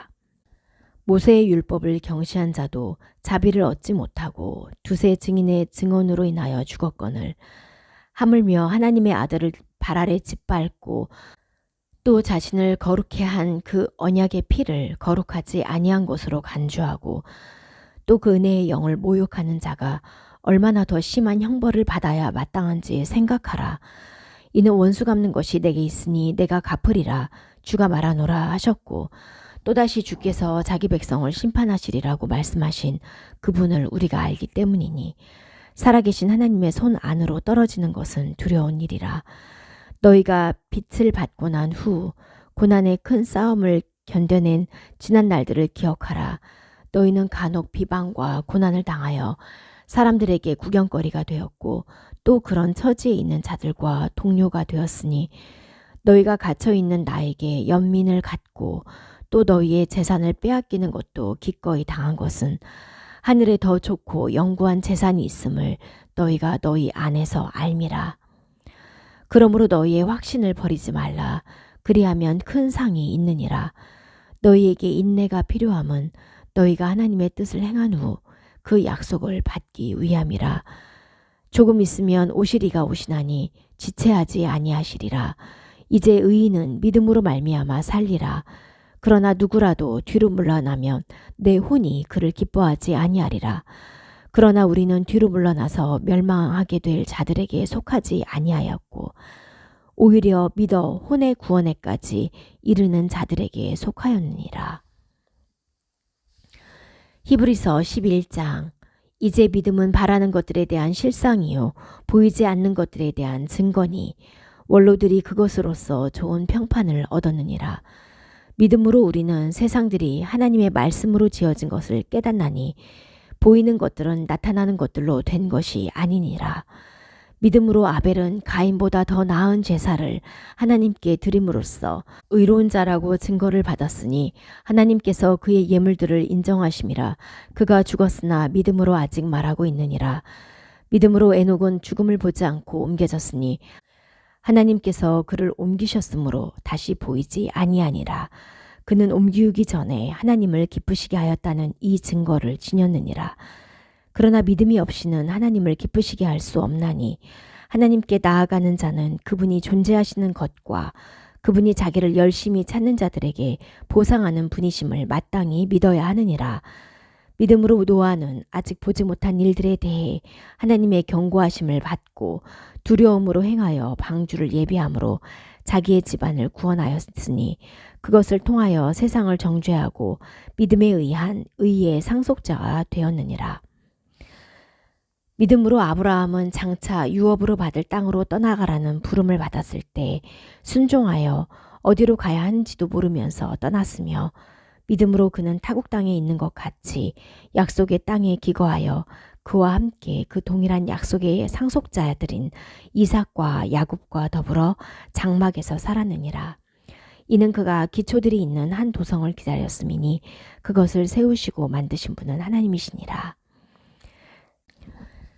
Speaker 1: 모세의 율법을 경시한 자도 자비를 얻지 못하고 두세 증인의 증언으로 인하여 죽었거늘 하물며 하나님의 아들을 발 아래 짓밟고 또 자신을 거룩해 한 그 언약의 피를 거룩하지 아니한 것으로 간주하고 또 그 은혜의 영을 모욕하는 자가 얼마나 더 심한 형벌을 받아야 마땅한지 생각하라. 이는 원수 갚는 것이 내게 있으니 내가 갚으리라 주가 말하노라 하셨고 또다시 주께서 자기 백성을 심판하시리라고 말씀하신 그분을 우리가 알기 때문이니 살아계신 하나님의 손 안으로 떨어지는 것은 두려운 일이라. 너희가 빛을 받고 난 후 고난의 큰 싸움을 견뎌낸 지난 날들을 기억하라. 너희는 간혹 비방과 고난을 당하여 사람들에게 구경거리가 되었고 또 그런 처지에 있는 자들과 동료가 되었으니 너희가 갇혀있는 나에게 연민을 갖고 또 너희의 재산을 빼앗기는 것도 기꺼이 당한 것은 하늘에 더 좋고 영구한 재산이 있음을 너희가 너희 안에서 알미라. 그러므로 너희의 확신을 버리지 말라. 그리하면 큰 상이 있느니라. 너희에게 인내가 필요함은 너희가 하나님의 뜻을 행한 후 그 약속을 받기 위함이라. 조금 있으면 오시리가 오시나니 지체하지 아니하시리라. 이제 의인은 믿음으로 말미암아 살리라. 그러나 누구라도 뒤로 물러나면 내 혼이 그를 기뻐하지 아니하리라. 그러나 우리는 뒤로 물러나서 멸망하게 될 자들에게 속하지 아니하였고 오히려 믿어 혼의 구원에까지 이르는 자들에게 속하였느니라. 히브리서 11장. 이제 믿음은 바라는 것들에 대한 실상이요 보이지 않는 것들에 대한 증거니 원로들이 그것으로서 좋은 평판을 얻었느니라. 믿음으로 우리는 세상들이 하나님의 말씀으로 지어진 것을 깨닫나니 보이는 것들은 나타나는 것들로 된 것이 아니니라. 믿음으로 아벨은 가인보다 더 나은 제사를 하나님께 드림으로써 의로운 자라고 증거를 받았으니 하나님께서 그의 예물들을 인정하심이라. 그가 죽었으나 믿음으로 아직 말하고 있느니라. 믿음으로 에녹은 죽음을 보지 않고 옮겨졌으니 하나님께서 그를 옮기셨으므로 다시 보이지 아니하니라. 그는 옮기우기 전에 하나님을 기쁘시게 하였다는 이 증거를 지녔느니라. 그러나 믿음이 없이는 하나님을 기쁘시게 할 수 없나니 하나님께 나아가는 자는 그분이 존재하시는 것과 그분이 자기를 열심히 찾는 자들에게 보상하는 분이심을 마땅히 믿어야 하느니라. 믿음으로 노아는 아직 보지 못한 일들에 대해 하나님의 경고하심을 받고 두려움으로 행하여 방주를 예비함으로 자기의 집안을 구원하였으니 그것을 통하여 세상을 정죄하고 믿음에 의한 의의 상속자가 되었느니라. 믿음으로 아브라함은 장차 유업으로 받을 땅으로 떠나가라는 부름을 받았을 때 순종하여 어디로 가야 하는지도 모르면서 떠났으며 믿음으로 그는 타국 땅에 있는 것 같이 약속의 땅에 기거하여 그와 함께 그 동일한 약속의 상속자들인 이삭과 야곱과 더불어 장막에서 살았느니라. 이는 그가 기초들이 있는 한 도성을 기다렸음이니 그것을 세우시고 만드신 분은 하나님이시니라.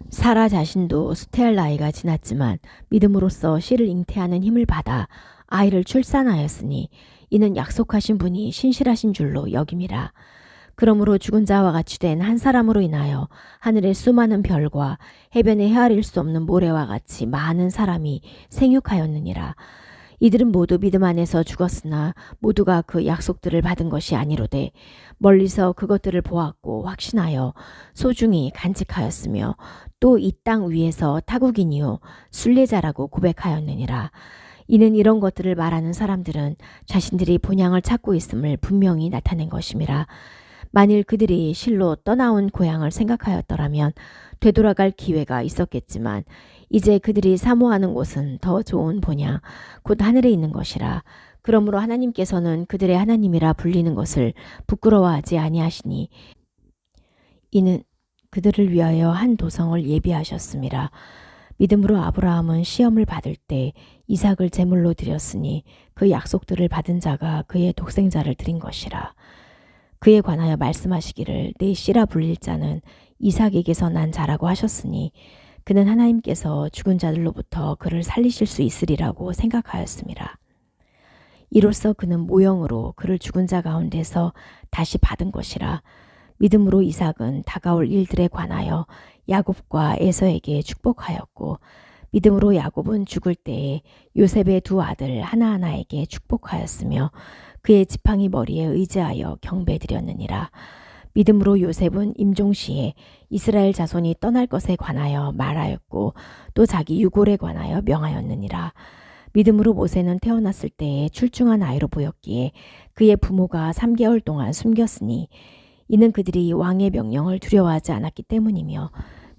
Speaker 1: 사라 자신도 수태할 나이가 지났지만 믿음으로써 씨를 잉태하는 힘을 받아 아이를 출산하였으니 이는 약속하신 분이 신실하신 줄로 여김이라. 그러므로 죽은 자와 같이 된 한 사람으로 인하여 하늘의 수많은 별과 해변에 헤아릴 수 없는 모래와 같이 많은 사람이 생육하였느니라. 이들은 모두 믿음 안에서 죽었으나 모두가 그 약속들을 받은 것이 아니로되 멀리서 그것들을 보았고 확신하여 소중히 간직하였으며 또 이 땅 위에서 타국인이요 순례자라고 고백하였느니라. 이는 이런 것들을 말하는 사람들은 자신들이 본향을 찾고 있음을 분명히 나타낸 것임이라. 만일 그들이 실로 떠나온 고향을 생각하였더라면 되돌아갈 기회가 있었겠지만 이제 그들이 사모하는 곳은 더 좋은 본향 곧 하늘에 있는 것이라. 그러므로 하나님께서는 그들의 하나님이라 불리는 것을 부끄러워하지 아니하시니 이는 그들을 위하여 한 도성을 예비하셨음이라. 믿음으로 아브라함은 시험을 받을 때 이삭을 제물로 드렸으니 그 약속들을 받은 자가 그의 독생자를 드린 것이라. 그에 관하여 말씀하시기를 내 씨라 불릴 자는 이삭에게서 난 자라고 하셨으니 그는 하나님께서 죽은 자들로부터 그를 살리실 수 있으리라고 생각하였음이라. 이로써 그는 모형으로 그를 죽은 자 가운데서 다시 받은 것이라. 믿음으로 이삭은 다가올 일들에 관하여 야곱과 에서에게 축복하였고 믿음으로 야곱은 죽을 때에 요셉의 두 아들 하나하나에게 축복하였으며 그의 지팡이 머리에 의지하여 경배드렸느니라. 믿음으로 요셉은 임종시에 이스라엘 자손이 떠날 것에 관하여 말하였고 또 자기 유골에 관하여 명하였느니라. 믿음으로 모세는 태어났을 때에 출중한 아이로 보였기에 그의 부모가 3개월 동안 숨겼으니 이는 그들이 왕의 명령을 두려워하지 않았기 때문이며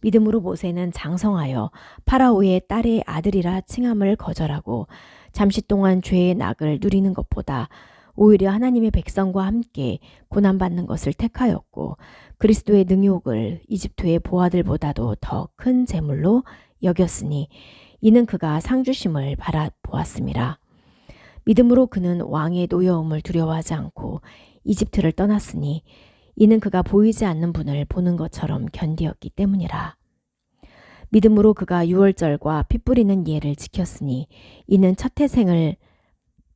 Speaker 1: 믿음으로 모세는 장성하여 파라오의 딸의 아들이라 칭함을 거절하고 잠시 동안 죄의 낙을 누리는 것보다 오히려 하나님의 백성과 함께 고난받는 것을 택하였고 그리스도의 능욕을 이집트의 보아들보다도 더 큰 재물로 여겼으니 이는 그가 상주심을 바라보았음이라. 믿음으로 그는 왕의 노여움을 두려워하지 않고 이집트를 떠났으니 이는 그가 보이지 않는 분을 보는 것처럼 견디었기 때문이라. 믿음으로 그가 유월절과 피 뿌리는 예를 지켰으니 이는 첫 태생을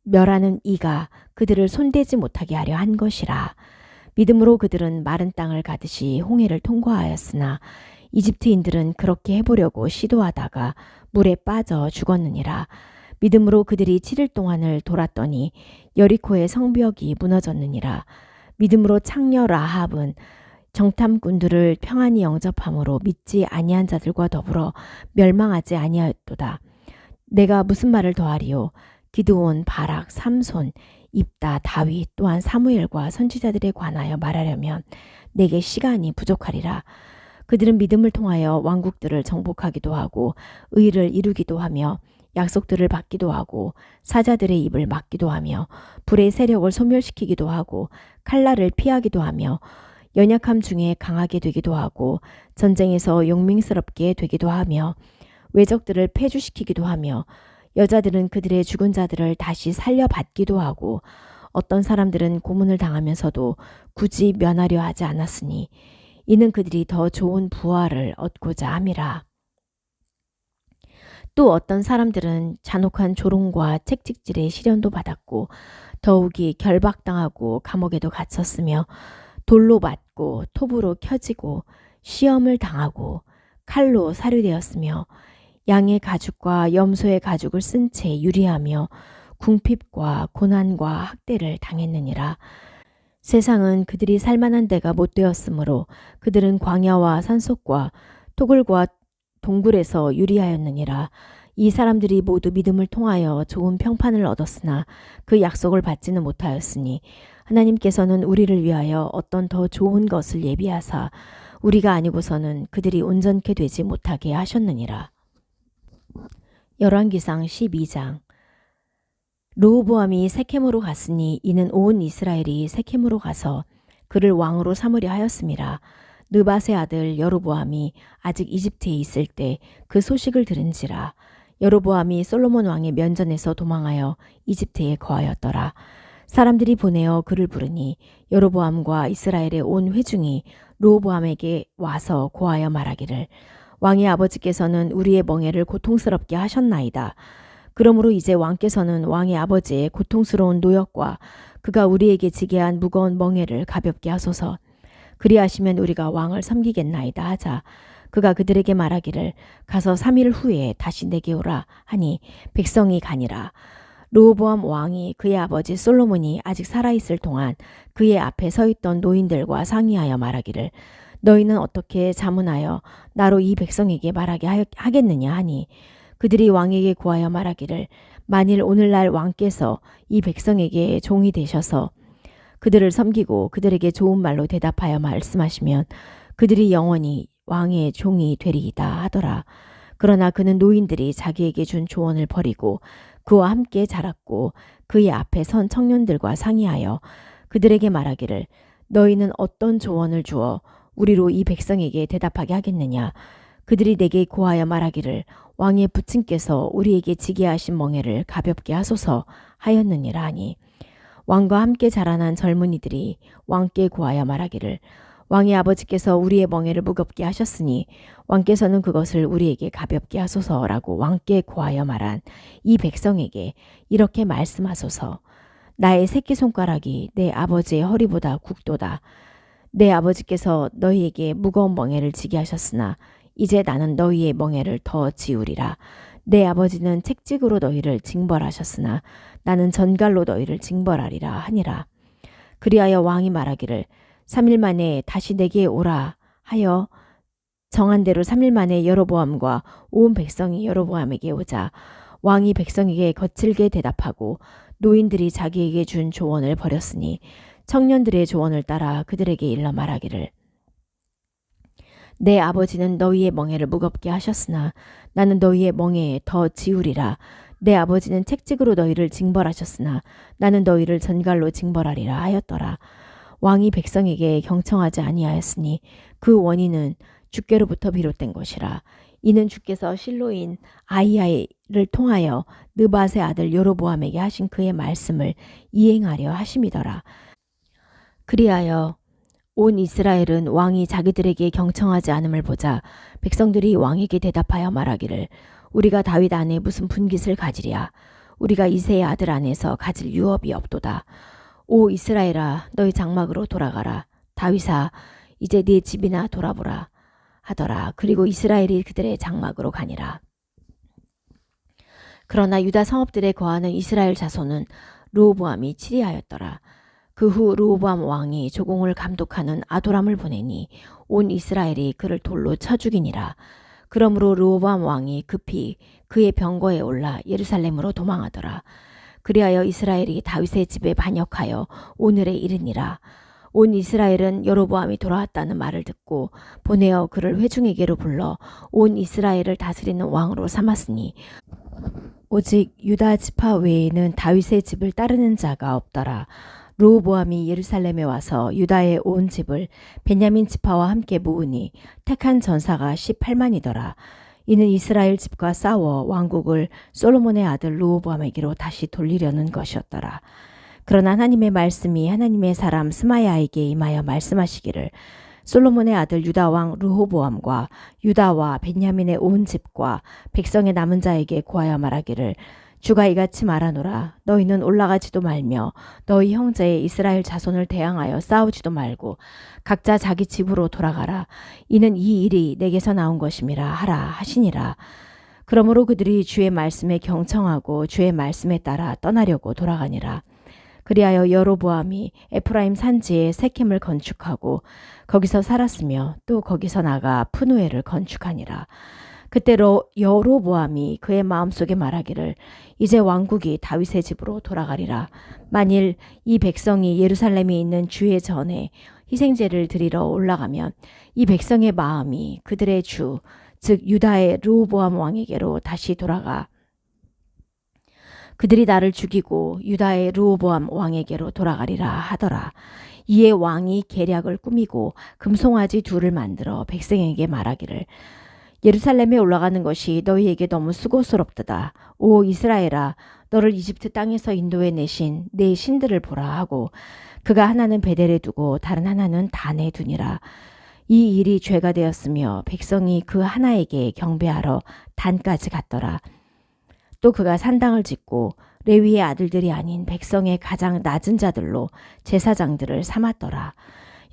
Speaker 1: 멸하는 이가 그들을 손대지 못하게 하려 한 것이라. 믿음으로 그들은 마른 땅을 가듯이 홍해를 통과하였으나 이집트인들은 그렇게 해보려고 시도하다가 물에 빠져 죽었느니라. 믿음으로 그들이 7일 동안을 돌았더니 여리코의 성벽이 무너졌느니라. 믿음으로 창녀 라합은 정탐꾼들을 평안히 영접함으로 믿지 아니한 자들과 더불어 멸망하지 아니하였도다. 내가 무슨 말을 더하리요? 기드온, 바락, 삼손, 입다, 다윗 또한 사무엘과 선지자들에 관하여 말하려면 내게 시간이 부족하리라. 그들은 믿음을 통하여 왕국들을 정복하기도 하고 의를 이루기도 하며 약속들을 받기도 하고 사자들의 입을 막기도 하며 불의 세력을 소멸시키기도 하고 칼날을 피하기도 하며 연약함 중에 강하게 되기도 하고 전쟁에서 용맹스럽게 되기도 하며 외적들을 패주시키기도 하며 여자들은 그들의 죽은 자들을 다시 살려받기도 하고 어떤 사람들은 고문을 당하면서도 굳이 면하려 하지 않았으니 이는 그들이 더 좋은 부활을 얻고자 함이라. 또 어떤 사람들은 잔혹한 조롱과 채찍질의 시련도 받았고 더욱이 결박당하고 감옥에도 갇혔으며 돌로 맞고 톱으로 켜지고 시험을 당하고 칼로 살유되었으며 양의 가죽과 염소의 가죽을 쓴 채 유리하며 궁핍과 고난과 학대를 당했느니라. 세상은 그들이 살만한 데가 못 되었으므로 그들은 광야와 산속과 토굴과 동굴에서 유리하였느니라. 이 사람들이 모두 믿음을 통하여 좋은 평판을 얻었으나 그 약속을 받지는 못하였으니 하나님께서는 우리를 위하여 어떤 더 좋은 것을 예비하사 우리가 아니고서는 그들이 온전케 되지 못하게 하셨느니라. 열왕기상 12장. 르호보암이 세켐으로 갔으니 이는 온 이스라엘이 세켐으로 가서 그를 왕으로 삼으려 하였음이라. 느밧의 아들 여로보암이 아직 이집트에 있을 때 그 소식을 들은지라. 여로보암이 솔로몬 왕의 면전에서 도망하여 이집트에 거하였더라. 사람들이 보내어 그를 부르니 여로보암과 이스라엘의 온 회중이 르호보암에게 와서 고하여 말하기를 왕의 아버지께서는 우리의 멍에를 고통스럽게 하셨나이다. 그러므로 이제 왕께서는 왕의 아버지의 고통스러운 노역과 그가 우리에게 지게 한 무거운 멍에를 가볍게 하소서. 그리하시면 우리가 왕을 섬기겠나이다 하자. 그가 그들에게 말하기를 가서 3일 후에 다시 내게 오라 하니 백성이 가니라. 르호보암 왕이 그의 아버지 솔로몬이 아직 살아있을 동안 그의 앞에 서 있던 노인들과 상의하여 말하기를 너희는 어떻게 자문하여 나로 이 백성에게 말하게 하겠느냐 하니 그들이 왕에게 구하여 말하기를 만일 오늘날 왕께서 이 백성에게 종이 되셔서 그들을 섬기고 그들에게 좋은 말로 대답하여 말씀하시면 그들이 영원히 왕의 종이 되리이다 하더라. 그러나 그는 노인들이 자기에게 준 조언을 버리고 그와 함께 자랐고 그의 앞에 선 청년들과 상의하여 그들에게 말하기를 너희는 어떤 조언을 주어 우리로 이 백성에게 대답하게 하겠느냐. 그들이 내게 고하여 말하기를 왕의 부친께서 우리에게 지게 하신 멍에를 가볍게 하소서 하였느니라 하니 왕과 함께 자라난 젊은이들이 왕께 고하여 말하기를 왕의 아버지께서 우리의 멍에를 무겁게 하셨으니 왕께서는 그것을 우리에게 가볍게 하소서라고 왕께 고하여 말한 이 백성에게 이렇게 말씀하소서. 나의 새끼손가락이 내 아버지의 허리보다 굵도다. 내 아버지께서 너희에게 무거운 멍에를 지게 하셨으나 이제 나는 너희의 멍에를 더 지우리라. 내 아버지는 책찍으로 너희를 징벌하셨으나 나는 전갈로 너희를 징벌하리라 하니라. 그리하여 왕이 말하기를 3일 만에 다시 내게 오라 하여 정한 대로 3일 만에 여로보암과 온 백성이 여로보암에게 오자 왕이 백성에게 거칠게 대답하고 노인들이 자기에게 준 조언을 버렸으니 청년들의 조언을 따라 그들에게 일러 말하기를 내 아버지는 너희의 멍에를 무겁게 하셨으나 나는 너희의 멍에에 더 지우리라. 내 아버지는 책찍으로 너희를 징벌하셨으나 나는 너희를 전갈로 징벌하리라 하였더라. 왕이 백성에게 경청하지 아니하였으니 그 원인은 주께로부터 비롯된 것이라. 이는 주께서 실로인 아히야를 통하여 느밧의 아들 여로보암에게 하신 그의 말씀을 이행하려 하심이더라. 그리하여 온 이스라엘은 왕이 자기들에게 경청하지 않음을 보자 백성들이 왕에게 대답하여 말하기를 우리가 다윗 안에 무슨 분깃을 가지랴. 우리가 이새의 아들 안에서 가질 유업이 없도다. 오 이스라엘아, 너희 장막으로 돌아가라. 다윗아, 이제 네 집이나 돌아보라 하더라. 그리고 이스라엘이 그들의 장막으로 가니라. 그러나 유다 성읍들에 거하는 이스라엘 자손은 르호보암이 치리하였더라. 그 후 르호보암 왕이 조공을 감독하는 아도람을 보내니 온 이스라엘이 그를 돌로 쳐 죽이니라. 그러므로 르호보암 왕이 급히 그의 병거에 올라 예루살렘으로 도망하더라. 그리하여 이스라엘이 다윗의 집에 반역하여 오늘에 이르니라. 온 이스라엘은 여로보암이 돌아왔다는 말을 듣고 보내어 그를 회중에게로 불러 온 이스라엘을 다스리는 왕으로 삼았으니 오직 유다 지파 외에는 다윗의 집을 따르는 자가 없더라. 르호보암이 예루살렘에 와서 유다의 온 집을 베냐민 지파와 함께 모으니 택한 전사가 18만이더라. 이는 이스라엘 집과 싸워 왕국을 솔로몬의 아들 르호보암에게로 다시 돌리려는 것이었더라. 그러나 하나님의 말씀이 하나님의 사람 스마야에게 임하여 말씀하시기를 솔로몬의 아들 유다 왕 르호보암과 유다와 베냐민의 온 집과 백성의 남은 자에게 고하여 말하기를 주가 이같이 말하노라. 너희는 올라가지도 말며 너희 형제의 이스라엘 자손을 대항하여 싸우지도 말고 각자 자기 집으로 돌아가라. 이는 이 일이 내게서 나온 것임이라 하라 하시니라. 그러므로 그들이 주의 말씀에 경청하고 주의 말씀에 따라 떠나려고 돌아가니라. 그리하여 여로보암이 에프라임 산지에 세켐을 건축하고 거기서 살았으며 또 거기서 나가 푸누엘을 건축하니라. 그때로 여로보암이 그의 마음속에 말하기를 이제 왕국이 다윗의 집으로 돌아가리라. 만일 이 백성이 예루살렘에 있는 주의 전에 희생제를 드리러 올라가면 이 백성의 마음이 그들의 주, 즉 유다의 르호보암 왕에게로 다시 돌아가 그들이 나를 죽이고 유다의 르호보암 왕에게로 돌아가리라 하더라. 이에 왕이 계략을 꾸미고 금송아지 둘을 만들어 백성에게 말하기를 예루살렘에 올라가는 것이 너희에게 너무 수고스럽도다. 오 이스라엘아, 너를 이집트 땅에서 인도해 내신 내 신들을 보라 하고 그가 하나는 베델에 두고 다른 하나는 단에 두니라. 이 일이 죄가 되었으며 백성이 그 하나에게 경배하러 단까지 갔더라. 또 그가 산당을 짓고 레위의 아들들이 아닌 백성의 가장 낮은 자들로 제사장들을 삼았더라.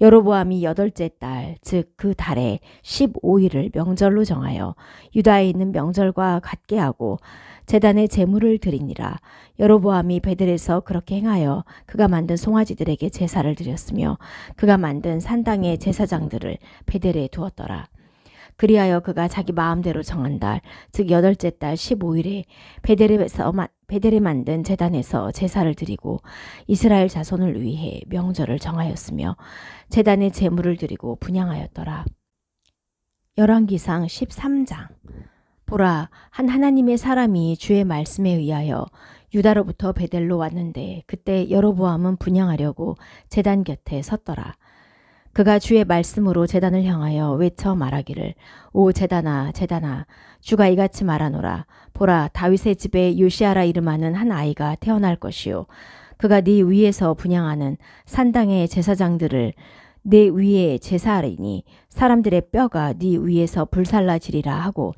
Speaker 1: 여로보암이 8째 달, 즉 그 달에 15일을 명절로 정하여 유다에 있는 명절과 같게 하고 제단에 제물을 드리니라. 여로보암이 베델에서 그렇게 행하여 그가 만든 송아지들에게 제사를 드렸으며 그가 만든 산당의 제사장들을 베델에 두었더라. 그리하여 그가 자기 마음대로 정한 달, 즉 8째 달 15일에 베델에 만든 제단에서 제사를 드리고 이스라엘 자손을 위해 명절을 정하였으며 제단에 제물을 드리고 분향하였더라. 열왕기상 13장. 보라, 한 하나님의 사람이 주의 말씀에 의하여 유다로부터 베델로 왔는데 그때 여로보암은 분향하려고 제단 곁에 섰더라. 그가 주의 말씀으로 제단을 향하여 외쳐 말하기를 오 제단아 제단아 주가 이같이 말하노라. 보라, 다윗의 집에 요시아라 이름하는 한 아이가 태어날 것이요 그가 네 위에서 분향하는 산당의 제사장들을 네 위에 제사하리니 사람들의 뼈가 네 위에서 불살라지리라 하고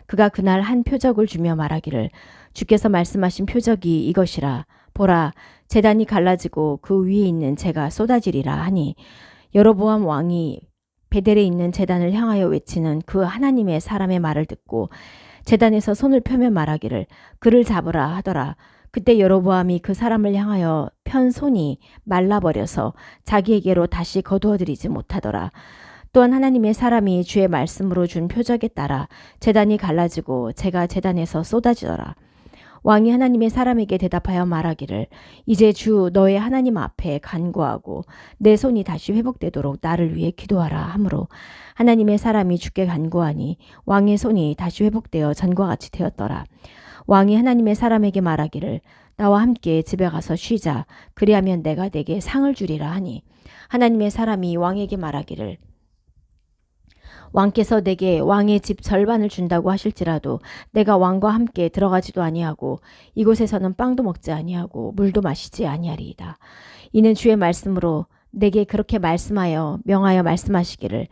Speaker 1: 그가 그날 한 표적을 주며 말하기를 주께서 말씀하신 표적이 이것이라. 보라, 제단이 갈라지고 그 위에 있는 재가 쏟아지리라 하니 여로보암 왕이 베델에 있는 제단을 향하여 외치는 그 하나님의 사람의 말을 듣고 제단에서 손을 펴며 말하기를 그를 잡으라 하더라. 그때 여로보암이 그 사람을 향하여 편 손이 말라버려서 자기에게로 다시 거두어들이지 못하더라. 또한 하나님의 사람이 주의 말씀으로 준 표적에 따라 제단이 갈라지고 재가 제단에서 쏟아지더라. 왕이 하나님의 사람에게 대답하여 말하기를 이제 주 너의 하나님 앞에 간구하고 내 손이 다시 회복되도록 나를 위해 기도하라 하므로 하나님의 사람이 주께 간구하니 왕의 손이 다시 회복되어 전과 같이 되었더라. 왕이 하나님의 사람에게 말하기를 나와 함께 집에 가서 쉬자. 그리하면 내가 네게 상을 주리라 하니 하나님의 사람이 왕에게 말하기를 왕께서 내게 왕의 집 절반을 준다고 하실지라도 내가 왕과 함께 들어가지도 아니하고 이곳에서는 빵도 먹지 아니하고 물도 마시지 아니하리이다. 이는 주의 말씀으로 내게 그렇게 말씀하여 명하여 말씀하시기를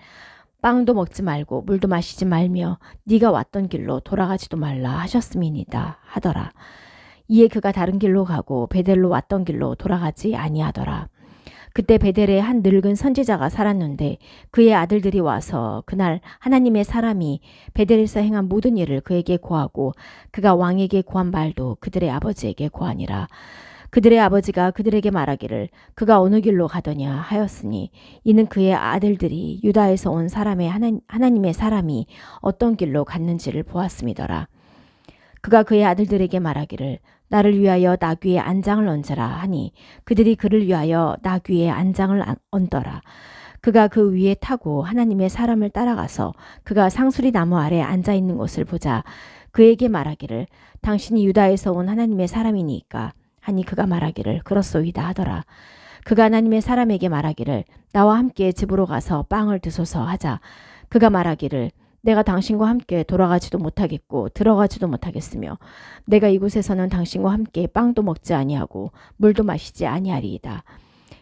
Speaker 1: 빵도 먹지 말고 물도 마시지 말며 네가 왔던 길로 돌아가지도 말라 하셨음이니이다 하더라. 이에 그가 다른 길로 가고 베델로 왔던 길로 돌아가지 아니하더라. 그때 베델에 한 늙은 선지자가 살았는데 그의 아들들이 와서 그날 하나님의 사람이 베델에서 행한 모든 일을 그에게 고하고 그가 왕에게 고한 말도 그들의 아버지에게 고하니라. 그들의 아버지가 그들에게 말하기를 그가 어느 길로 가더냐 하였으니 이는 그의 아들들이 유다에서 온 사람의 하나님의 사람이 어떤 길로 갔는지를 보았음이더라. 그가 그의 아들들에게 말하기를 나를 위하여 나귀의 안장을 얹으라 하니 그들이 그를 위하여 나귀의 안장을 얹더라. 그가 그 위에 타고 하나님의 사람을 따라가서 그가 상수리 나무 아래 앉아 있는 곳을 보자 그에게 말하기를 당신이 유다에서 온 하나님의 사람이니까 하니 그가 말하기를 그렇소이다 하더라. 그가 하나님의 사람에게 말하기를 나와 함께 집으로 가서 빵을 드소서 하자 그가 말하기를 내가 당신과 함께 돌아가지도 못하겠고 들어가지도 못하겠으며 내가 이곳에서는 당신과 함께 빵도 먹지 아니하고 물도 마시지 아니하리이다.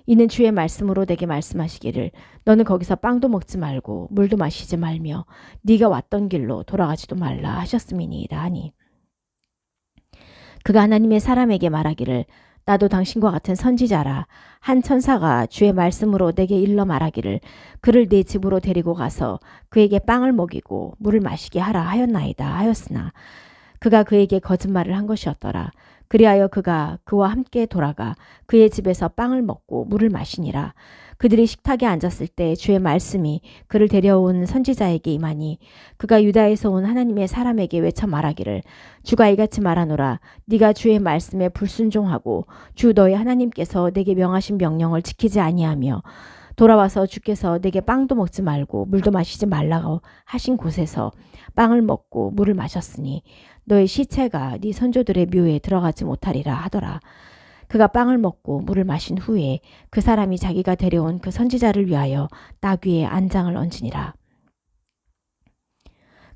Speaker 1: 이는 주의 말씀으로 내게 말씀하시기를 너는 거기서 빵도 먹지 말고 물도 마시지 말며 네가 왔던 길로 돌아가지도 말라 하셨음이니이다 하니 그가 하나님의 사람에게 말하기를 나도 당신과 같은 선지자라. 한 천사가 주의 말씀으로 내게 일러 말하기를 그를 내 집으로 데리고 가서 그에게 빵을 먹이고 물을 마시게 하라 하였나이다 하였으나 그가 그에게 거짓말을 한 것이었더라. 그리하여 그가 그와 함께 돌아가 그의 집에서 빵을 먹고 물을 마시니라. 그들이 식탁에 앉았을 때 주의 말씀이 그를 데려온 선지자에게 임하니 그가 유다에서 온 하나님의 사람에게 외쳐 말하기를 주가 이같이 말하노라. 네가 주의 말씀에 불순종하고 주 너희 하나님께서 내게 명하신 명령을 지키지 아니하며 돌아와서 주께서 내게 빵도 먹지 말고 물도 마시지 말라고 하신 곳에서 빵을 먹고 물을 마셨으니 너의 시체가 네 선조들의 묘에 들어가지 못하리라 하더라. 그가 빵을 먹고 물을 마신 후에 그 사람이 자기가 데려온 그 선지자를 위하여 나귀의 안장을 얹으니라.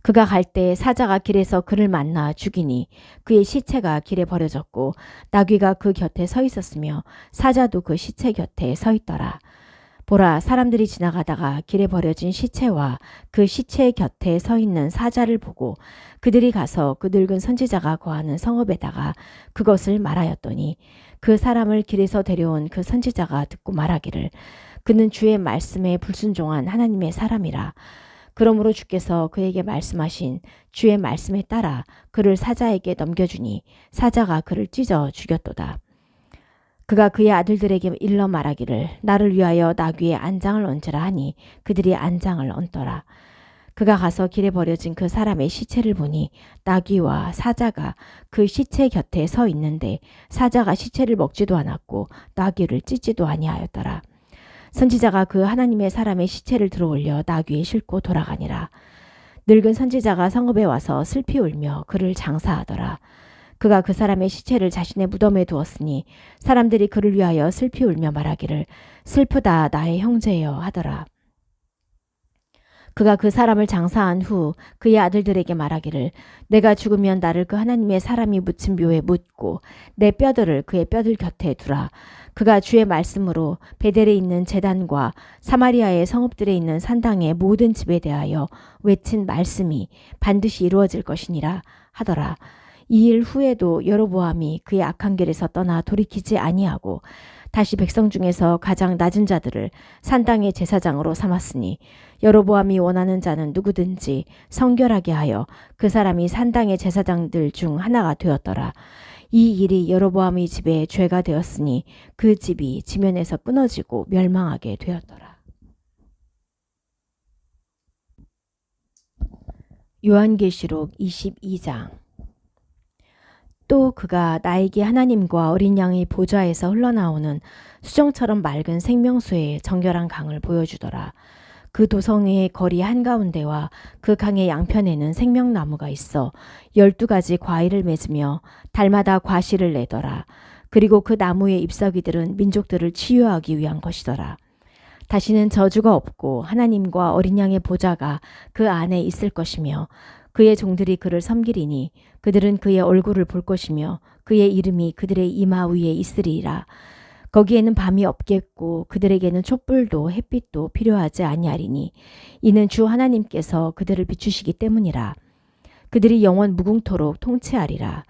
Speaker 1: 그가 갈 때 사자가 길에서 그를 만나 죽이니 그의 시체가 길에 버려졌고 나귀가 그 곁에 서 있었으며 사자도 그 시체 곁에 서 있더라. 보라, 사람들이 지나가다가 길에 버려진 시체와 그 시체 곁에 서 있는 사자를 보고 그들이 가서 그 늙은 선지자가 거하는 성읍에다가 그것을 말하였더니 그 사람을 길에서 데려온 그 선지자가 듣고 말하기를 그는 주의 말씀에 불순종한 하나님의 사람이라. 그러므로 주께서 그에게 말씀하신 주의 말씀에 따라 그를 사자에게 넘겨주니 사자가 그를 찢어 죽였도다. 그가 그의 아들들에게 일러 말하기를 나를 위하여 나귀의 안장을 얹으라 하니 그들이 안장을 얹더라. 그가 가서 길에 버려진 그 사람의 시체를 보니 나귀와 사자가 그 시체 곁에 서 있는데 사자가 시체를 먹지도 않았고 나귀를 찢지도 아니하였더라. 선지자가 그 하나님의 사람의 시체를 들어올려 나귀에 싣고 돌아가니라. 늙은 선지자가 성읍에 와서 슬피 울며 그를 장사하더라. 그가 그 사람의 시체를 자신의 무덤에 두었으니 사람들이 그를 위하여 슬피 울며 말하기를 슬프다 나의 형제여 하더라. 그가 그 사람을 장사한 후 그의 아들들에게 말하기를 내가 죽으면 나를 그 하나님의 사람이 묻힌 묘에 묻고 내 뼈들을 그의 뼈들 곁에 두라. 그가 주의 말씀으로 베델에 있는 제단과 사마리아의 성읍들에 있는 산당의 모든 집에 대하여 외친 말씀이 반드시 이루어질 것이니라 하더라. 이 일 후에도 여로보암이 그의 악한 길에서 떠나 돌이키지 아니하고 다시 백성 중에서 가장 낮은 자들을 산당의 제사장으로 삼았으니 여로보암이 원하는 자는 누구든지 성결하게 하여 그 사람이 산당의 제사장들 중 하나가 되었더라. 이 일이 여로보암의 집에 죄가 되었으니 그 집이 지면에서 끊어지고 멸망하게 되었더라. 요한계시록 22장. 또 그가 나에게 하나님과 어린 양의 보좌에서 흘러나오는 수정처럼 맑은 생명수의 정결한 강을 보여주더라. 그 도성의 거리 한가운데와 그 강의 양편에는 생명나무가 있어 12가지 과일을 맺으며 달마다 과실을 내더라. 그리고 그 나무의 잎사귀들은 민족들을 치유하기 위한 것이더라. 다시는 저주가 없고 하나님과 어린 양의 보좌가 그 안에 있을 것이며 그의 종들이 그를 섬기리니 그들은 그의 얼굴을 볼 것이며 그의 이름이 그들의 이마 위에 있으리라. 거기에는 밤이 없겠고 그들에게는 촛불도 햇빛도 필요하지 아니하리니 이는 주 하나님께서 그들을 비추시기 때문이라. 그들이 영원 무궁토록 통치하리라.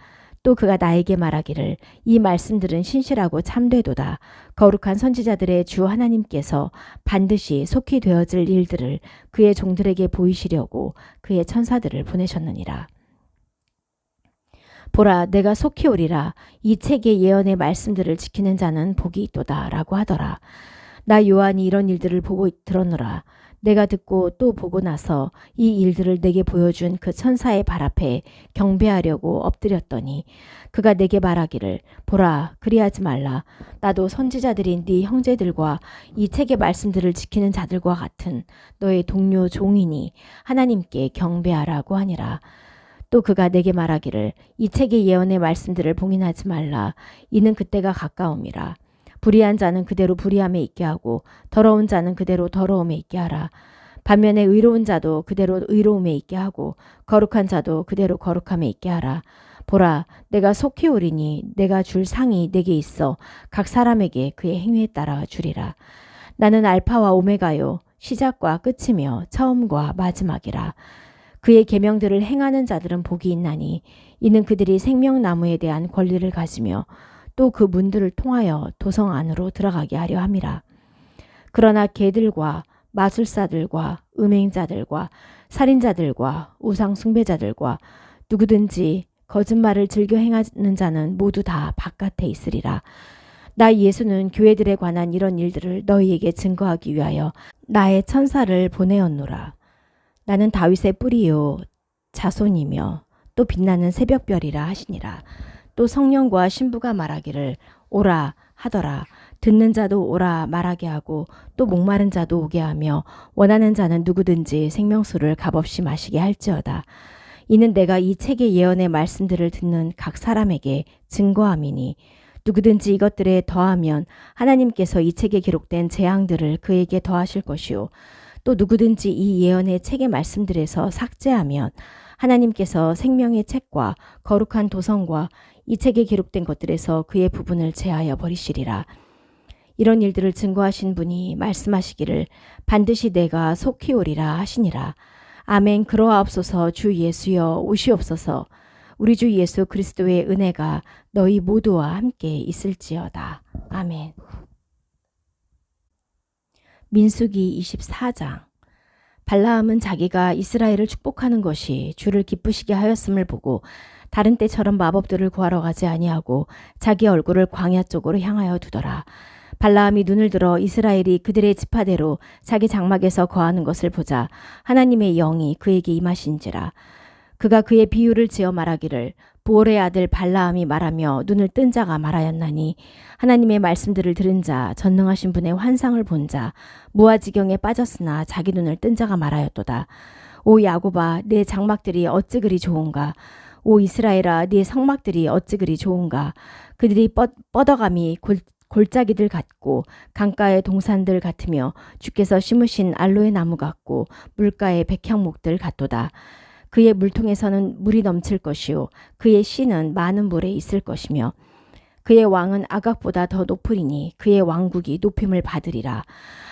Speaker 1: 또 그가 나에게 말하기를 이 말씀들은 신실하고 참되도다. 거룩한 선지자들의 주 하나님께서 반드시 속히 되어질 일들을 그의 종들에게 보이시려고 그의 천사들을 보내셨느니라. 보라, 내가 속히 오리라. 이 책의 예언의 말씀들을 지키는 자는 복이 있도다 라고 하더라. 나 요한이 이런 일들을 보고 들었노라. 내가 듣고 또 보고 나서 이 일들을 내게 보여준 그 천사의 발 앞에 경배하려고 엎드렸더니 그가 내게 말하기를 보라, 그리하지 말라. 나도 선지자들인 네 형제들과 이 책의 말씀들을 지키는 자들과 같은 너의 동료 종이니 하나님께 경배하라고 하니라. 또 그가 내게 말하기를 이 책의 예언의 말씀들을 봉인하지 말라. 이는 그때가 가까움이라. 불의한 자는 그대로 불의함에 있게 하고 더러운 자는 그대로 더러움에 있게 하라. 반면에 의로운 자도 그대로 의로움에 있게 하고 거룩한 자도 그대로 거룩함에 있게 하라. 보라, 내가 속히 오리니 내가 줄 상이 내게 있어 각 사람에게 그의 행위에 따라 주리라. 나는 알파와 오메가요 시작과 끝이며 처음과 마지막이라. 그의 계명들을 행하는 자들은 복이 있나니 이는 그들이 생명나무에 대한 권리를 가지며 또 그 문들을 통하여 도성 안으로 들어가게 하려 함이라. 그러나 개들과 마술사들과 음행자들과 살인자들과 우상 숭배자들과 누구든지 거짓말을 즐겨 행하는 자는 모두 다 바깥에 있으리라. 나 예수는 교회들에 관한 이런 일들을 너희에게 증거하기 위하여 나의 천사를 보내었노라. 나는 다윗의 뿌리요 자손이며 또 빛나는 새벽별이라 하시니라. 또 성령과 신부가 말하기를 오라 하더라. 듣는 자도 오라 말하게 하고 또 목마른 자도 오게 하며 원하는 자는 누구든지 생명수를 값없이 마시게 할지어다. 이는 내가 이 책의 예언의 말씀들을 듣는 각 사람에게 증거함이니 누구든지 이것들에 더하면 하나님께서 이 책에 기록된 재앙들을 그에게 더하실 것이요 또 누구든지 이 예언의 책의 말씀들에서 삭제하면 하나님께서 생명의 책과 거룩한 도성과 이 책에 기록된 것들에서 그의 부분을 제하여 버리시리라. 이런 일들을 증거하신 분이 말씀하시기를 반드시 내가 속히 오리라 하시니라. 아멘. 그러하옵소서. 주 예수여 오시옵소서. 우리 주 예수 그리스도의 은혜가 너희 모두와 함께 있을지어다. 아멘. 민수기 24장. 발라함은 자기가 이스라엘을 축복하는 것이 주를 기쁘시게 하였음을 보고 다른 때처럼 마법들을 구하러 가지 아니하고 자기 얼굴을 광야 쪽으로 향하여 두더라. 발라함이 눈을 들어 이스라엘이 그들의 지파대로 자기 장막에서 거하는 것을 보자 하나님의 영이 그에게 임하신지라. 그가 그의 비유를 지어 말하기를 부올의 아들 발라함이 말하며 눈을 뜬 자가 말하였나니 하나님의 말씀들을 들은 자 전능하신 분의 환상을 본 자 무아지경에 빠졌으나 자기 눈을 뜬 자가 말하였도다. 오 야곱아 내 장막들이 어찌 그리 좋은가. 오 이스라엘아 네 성막들이 어찌 그리 좋은가. 그들이 뻗어감이 골짜기들 같고 강가의 동산들 같으며 주께서 심으신 알로에 나무 같고 물가의 백향목들 같도다. 그의 물통에서는 물이 넘칠 것이요 그의 씨는 많은 물에 있을 것이며 그의 왕은 아각보다 더 높으리니 그의 왕국이 높임을 받으리라.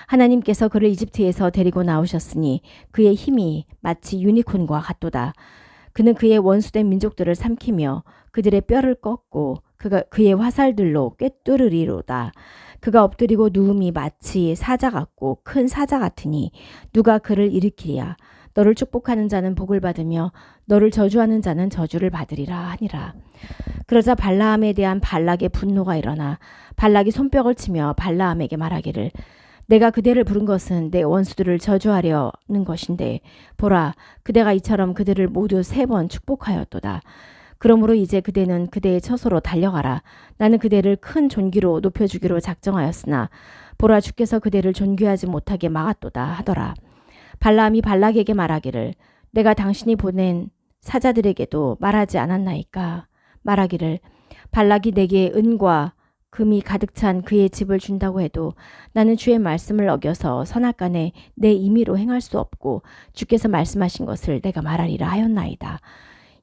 Speaker 1: 하나님께서 그를 이집트에서 데리고 나오셨으니 그의 힘이 마치 유니콘과 같도다. 그는 그의 원수된 민족들을 삼키며 그들의 뼈를 꺾고 그의 화살들로 꿰뚫으리로다. 그가 엎드리고 누움이 마치 사자 같고 큰 사자 같으니 누가 그를 일으키랴. 너를 축복하는 자는 복을 받으며 너를 저주하는 자는 저주를 받으리라 하니라. 그러자 발라함에 대한 발락의 분노가 일어나 발락이 손뼉을 치며 발라함에게 말하기를 내가 그대를 부른 것은 내 원수들을 저주하려는 것인데 보라 그대가 이처럼 그들을 모두 3번 축복하였도다. 그러므로 이제 그대는 그대의 처소로 달려가라. 나는 그대를 큰 존귀로 높여주기로 작정하였으나 보라 주께서 그대를 존귀하지 못하게 막았도다 하더라. 발라함이 발락에게 말하기를 내가 당신이 보낸 사자들에게도 말하지 않았나이까. 말하기를 발락이 내게 은과 금이 가득 찬 그의 집을 준다고 해도 나는 주의 말씀을 어겨서 선악간에 내 임의로 행할 수 없고 주께서 말씀하신 것을 내가 말하리라 하였나이다.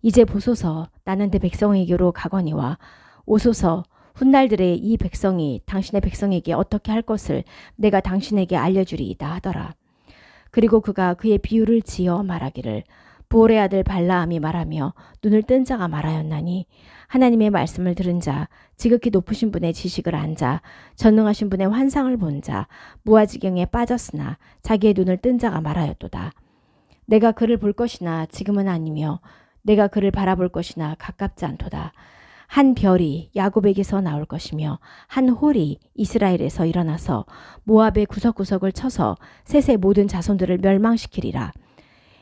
Speaker 1: 이제 보소서 나는 내 백성에게로 가거니와 오소서 훗날들의 이 백성이 당신의 백성에게 어떻게 할 것을 내가 당신에게 알려주리이다 하더라. 그리고 그가 그의 비유를 지어 말하기를 보올의 아들 발라함이 말하며 눈을 뜬 자가 말하였나니 하나님의 말씀을 들은 자 지극히 높으신 분의 지식을 안 자 전능하신 분의 환상을 본 자 무아지경에 빠졌으나 자기의 눈을 뜬 자가 말하였도다. 내가 그를 볼 것이나 지금은 아니며 내가 그를 바라볼 것이나 가깝지 않도다. 한 별이 야곱에게서 나올 것이며 한 홀이 이스라엘에서 일어나서 모압의 구석구석을 쳐서 셋의 모든 자손들을 멸망시키리라.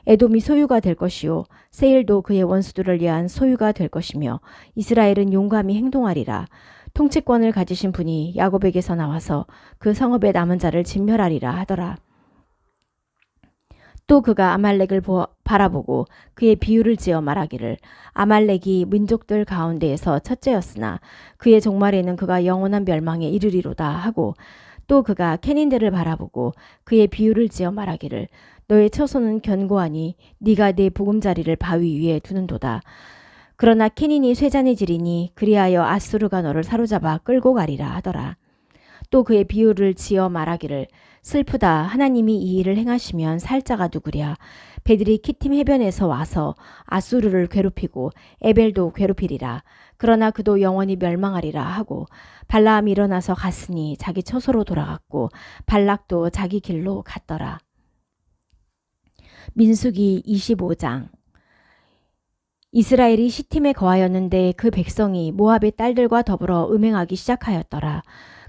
Speaker 1: 에돔이 소유가 될 것이요 세일도 그의 원수들을 위한 소유가 될 것이며 이스라엘은 용감히 행동하리라. 통치권을 가지신 분이 야곱에게서 나와서 그 성읍의 남은 자를 진멸하리라 하더라. 또 그가 아말렉을 바라보고 그의 비유를 지어 말하기를 아말렉이 민족들 가운데에서 첫째였으나 그의 종말에는 그가 영원한 멸망에 이르리로다 하고 또 그가 캐닌들을 바라보고 그의 비유를 지어 말하기를 너의 처소는 견고하니 네가 네 보금자리를 바위 위에 두는도다. 그러나 캐닌이 쇠잔해지리니 그리하여 아수르가 너를 사로잡아 끌고 가리라 하더라. 또 그의 비유를 지어 말하기를 슬프다 하나님이 이 일을 행하시면 살 자가 누구랴. 배들이 키팀 해변에서 와서 아수르를 괴롭히고 에벨도 괴롭히리라. 그러나 그도 영원히 멸망하리라 하고 발라함이 일어나서 갔으니 자기 처소로 돌아갔고 발락도 자기 길로 갔더라. 민수기 25장. 이스라엘이 시팀에 거하였는데 그 백성이 모압의 딸들과 더불어 음행하기 시작하였더라.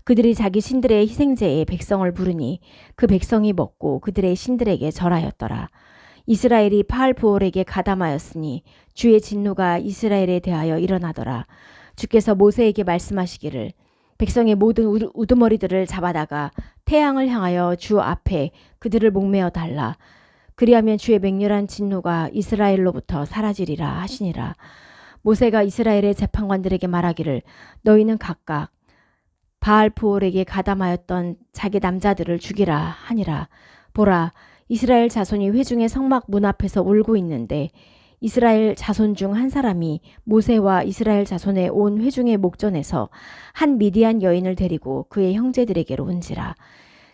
Speaker 1: 그들이 자기 신들의 희생제에 백성을 부르니 그 백성이 먹고 그들의 신들에게 절하였더라. 이스라엘이 바알브올에게 가담하였으니 주의 진노가 이스라엘에 대하여 일어나더라. 주께서 모세에게 말씀하시기를 백성의 모든 우두머리들을 잡아다가 태양을 향하여 주 앞에 그들을 목매어 달라. 그리하면 주의 맹렬한 진노가 이스라엘로부터 사라지리라 하시니라. 모세가 이스라엘의 재판관들에게 말하기를 너희는 각각 바알브올에게 가담하였던 자기 남자들을 죽이라 하니라. 보라, 이스라엘 자손이 회중의 성막 문 앞에서 울고 있는데 이스라엘 자손 중 한 사람이 모세와 이스라엘 자손의 온 회중의 목전에서 한 미디안 여인을 데리고 그의 형제들에게로 온지라.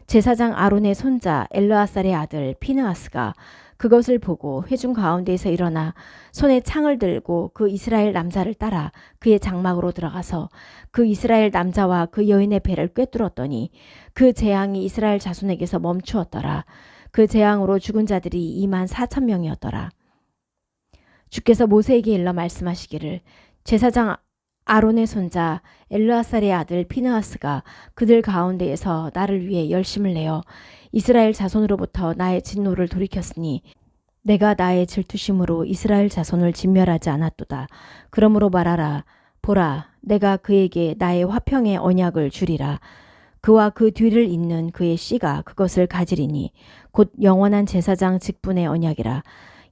Speaker 1: 제사장 아론의 손자 엘르아살의 아들 피느하스가 그것을 보고 회중 가운데에서 일어나 손에 창을 들고 그 이스라엘 남자를 따라 그의 장막으로 들어가서 그 이스라엘 남자와 그 여인의 배를 꿰뚫었더니 그 재앙이 이스라엘 자손에게서 멈추었더라. 그 재앙으로 죽은 자들이 24,000명이었더라. 주께서 모세에게 일러 말씀하시기를 제사장 아론의 손자 엘르아살의 아들 피느하스가 그들 가운데에서 나를 위해 열심을 내어 이스라엘 자손으로부터 나의 진노를 돌이켰으니 내가 나의 질투심으로 이스라엘 자손을 진멸하지 않았도다. 그러므로 말하라. 보라, 내가 그에게 나의 화평의 언약을 주리라. 그와 그 뒤를 잇는 그의 씨가 그것을 가지리니 곧 영원한 제사장 직분의 언약이라.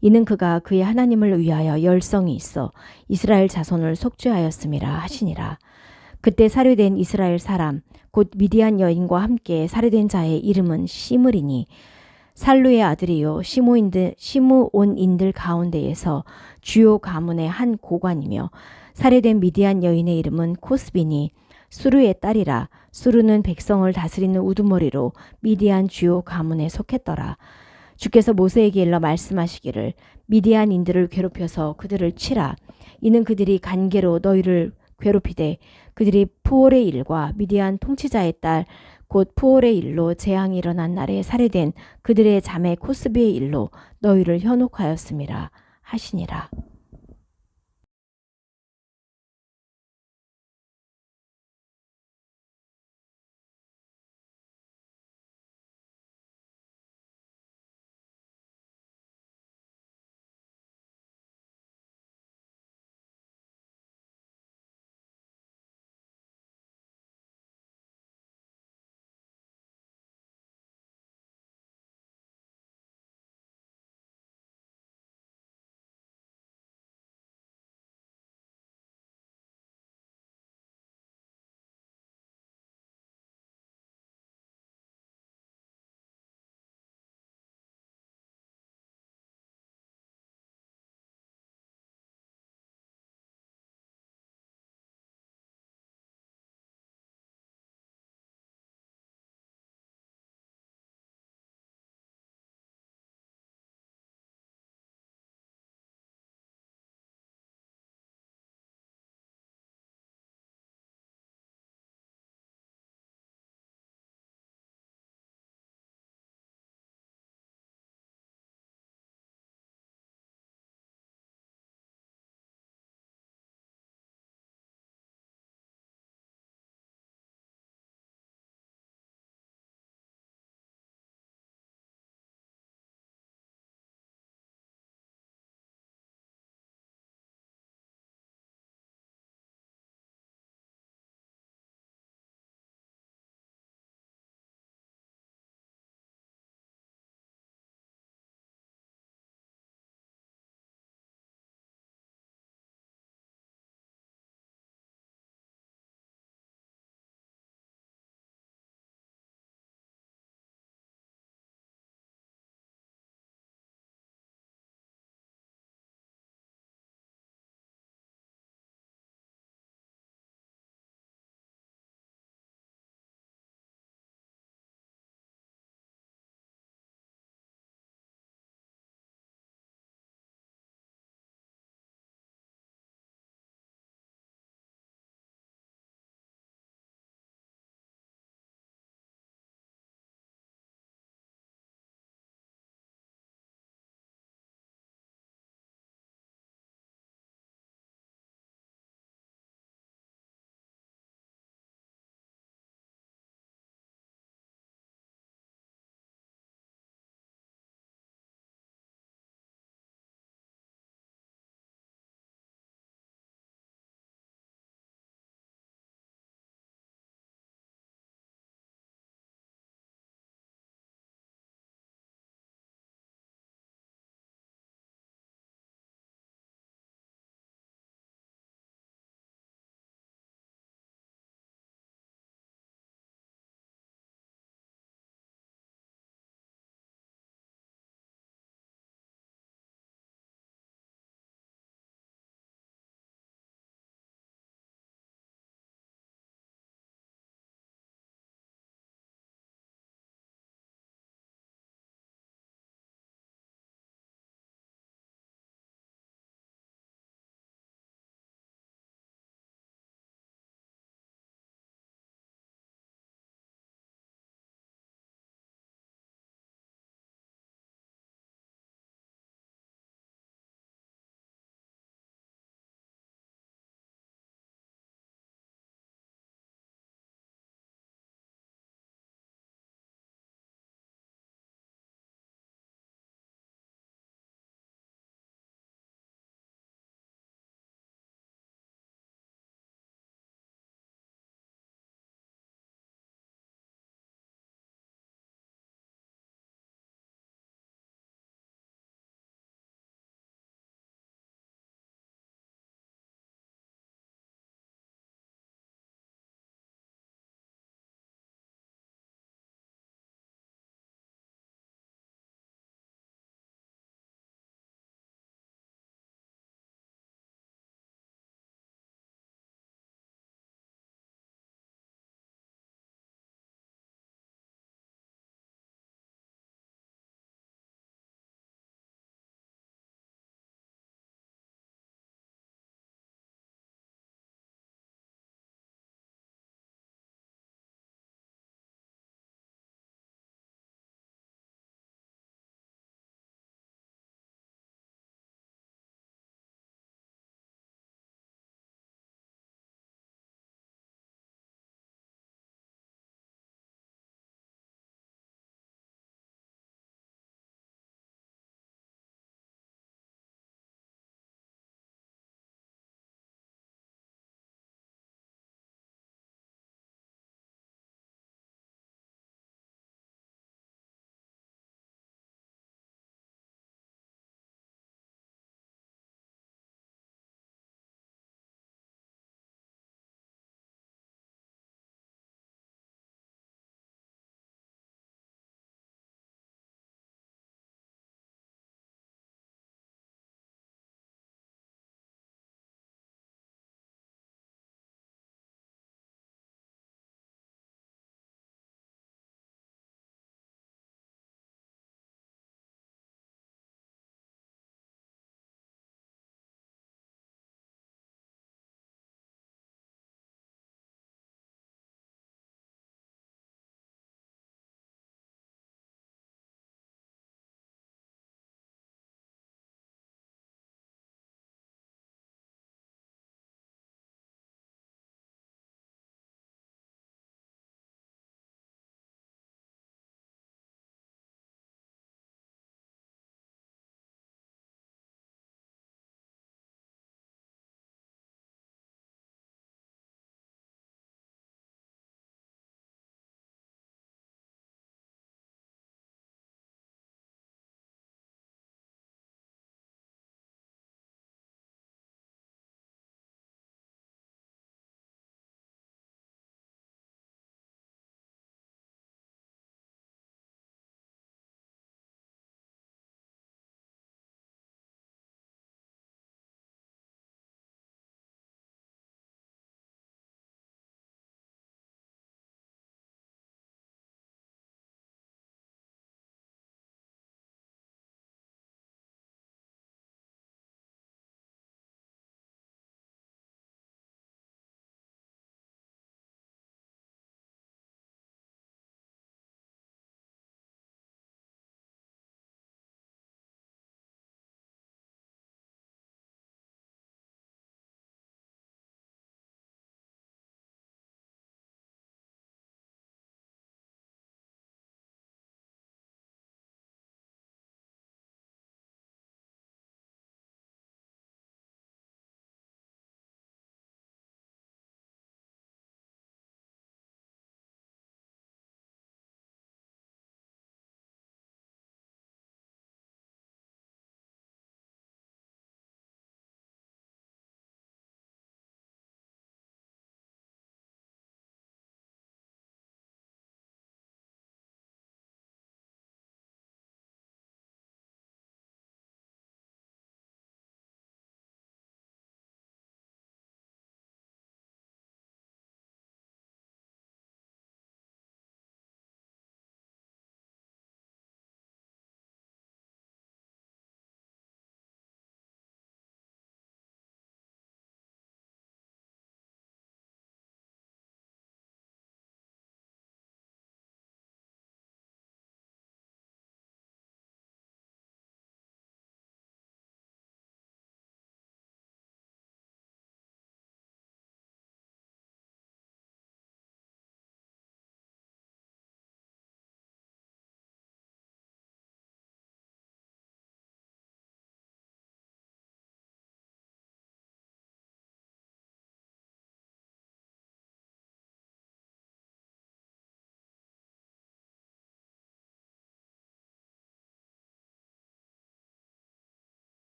Speaker 1: 이는 그가 그의 하나님을 위하여 열성이 있어 이스라엘 자손을 속죄하였음이라 하시니라. 그때 살해된 이스라엘 사람 곧 미디안 여인과 함께 살해된 자의 이름은 시므리니 살루의 아들이요 시므온인들 가운데에서 주요 가문의 한 고관이며 살해된 미디안 여인의 이름은 코스비니 수르의 딸이라. 수르는 백성을 다스리는 우두머리로 미디안 주요 가문에 속했더라. 주께서 모세에게 일러 말씀하시기를 미디안인들을 괴롭혀서 그들을 치라. 이는 그들이 간계로 너희를 괴롭히되 그들이 푸올의 일과 미디안 통치자의 딸 곧 푸올의 일로 재앙이 일어난 날에 살해된 그들의 자매 코스비의 일로 너희를 현혹하였음이라 하시니라.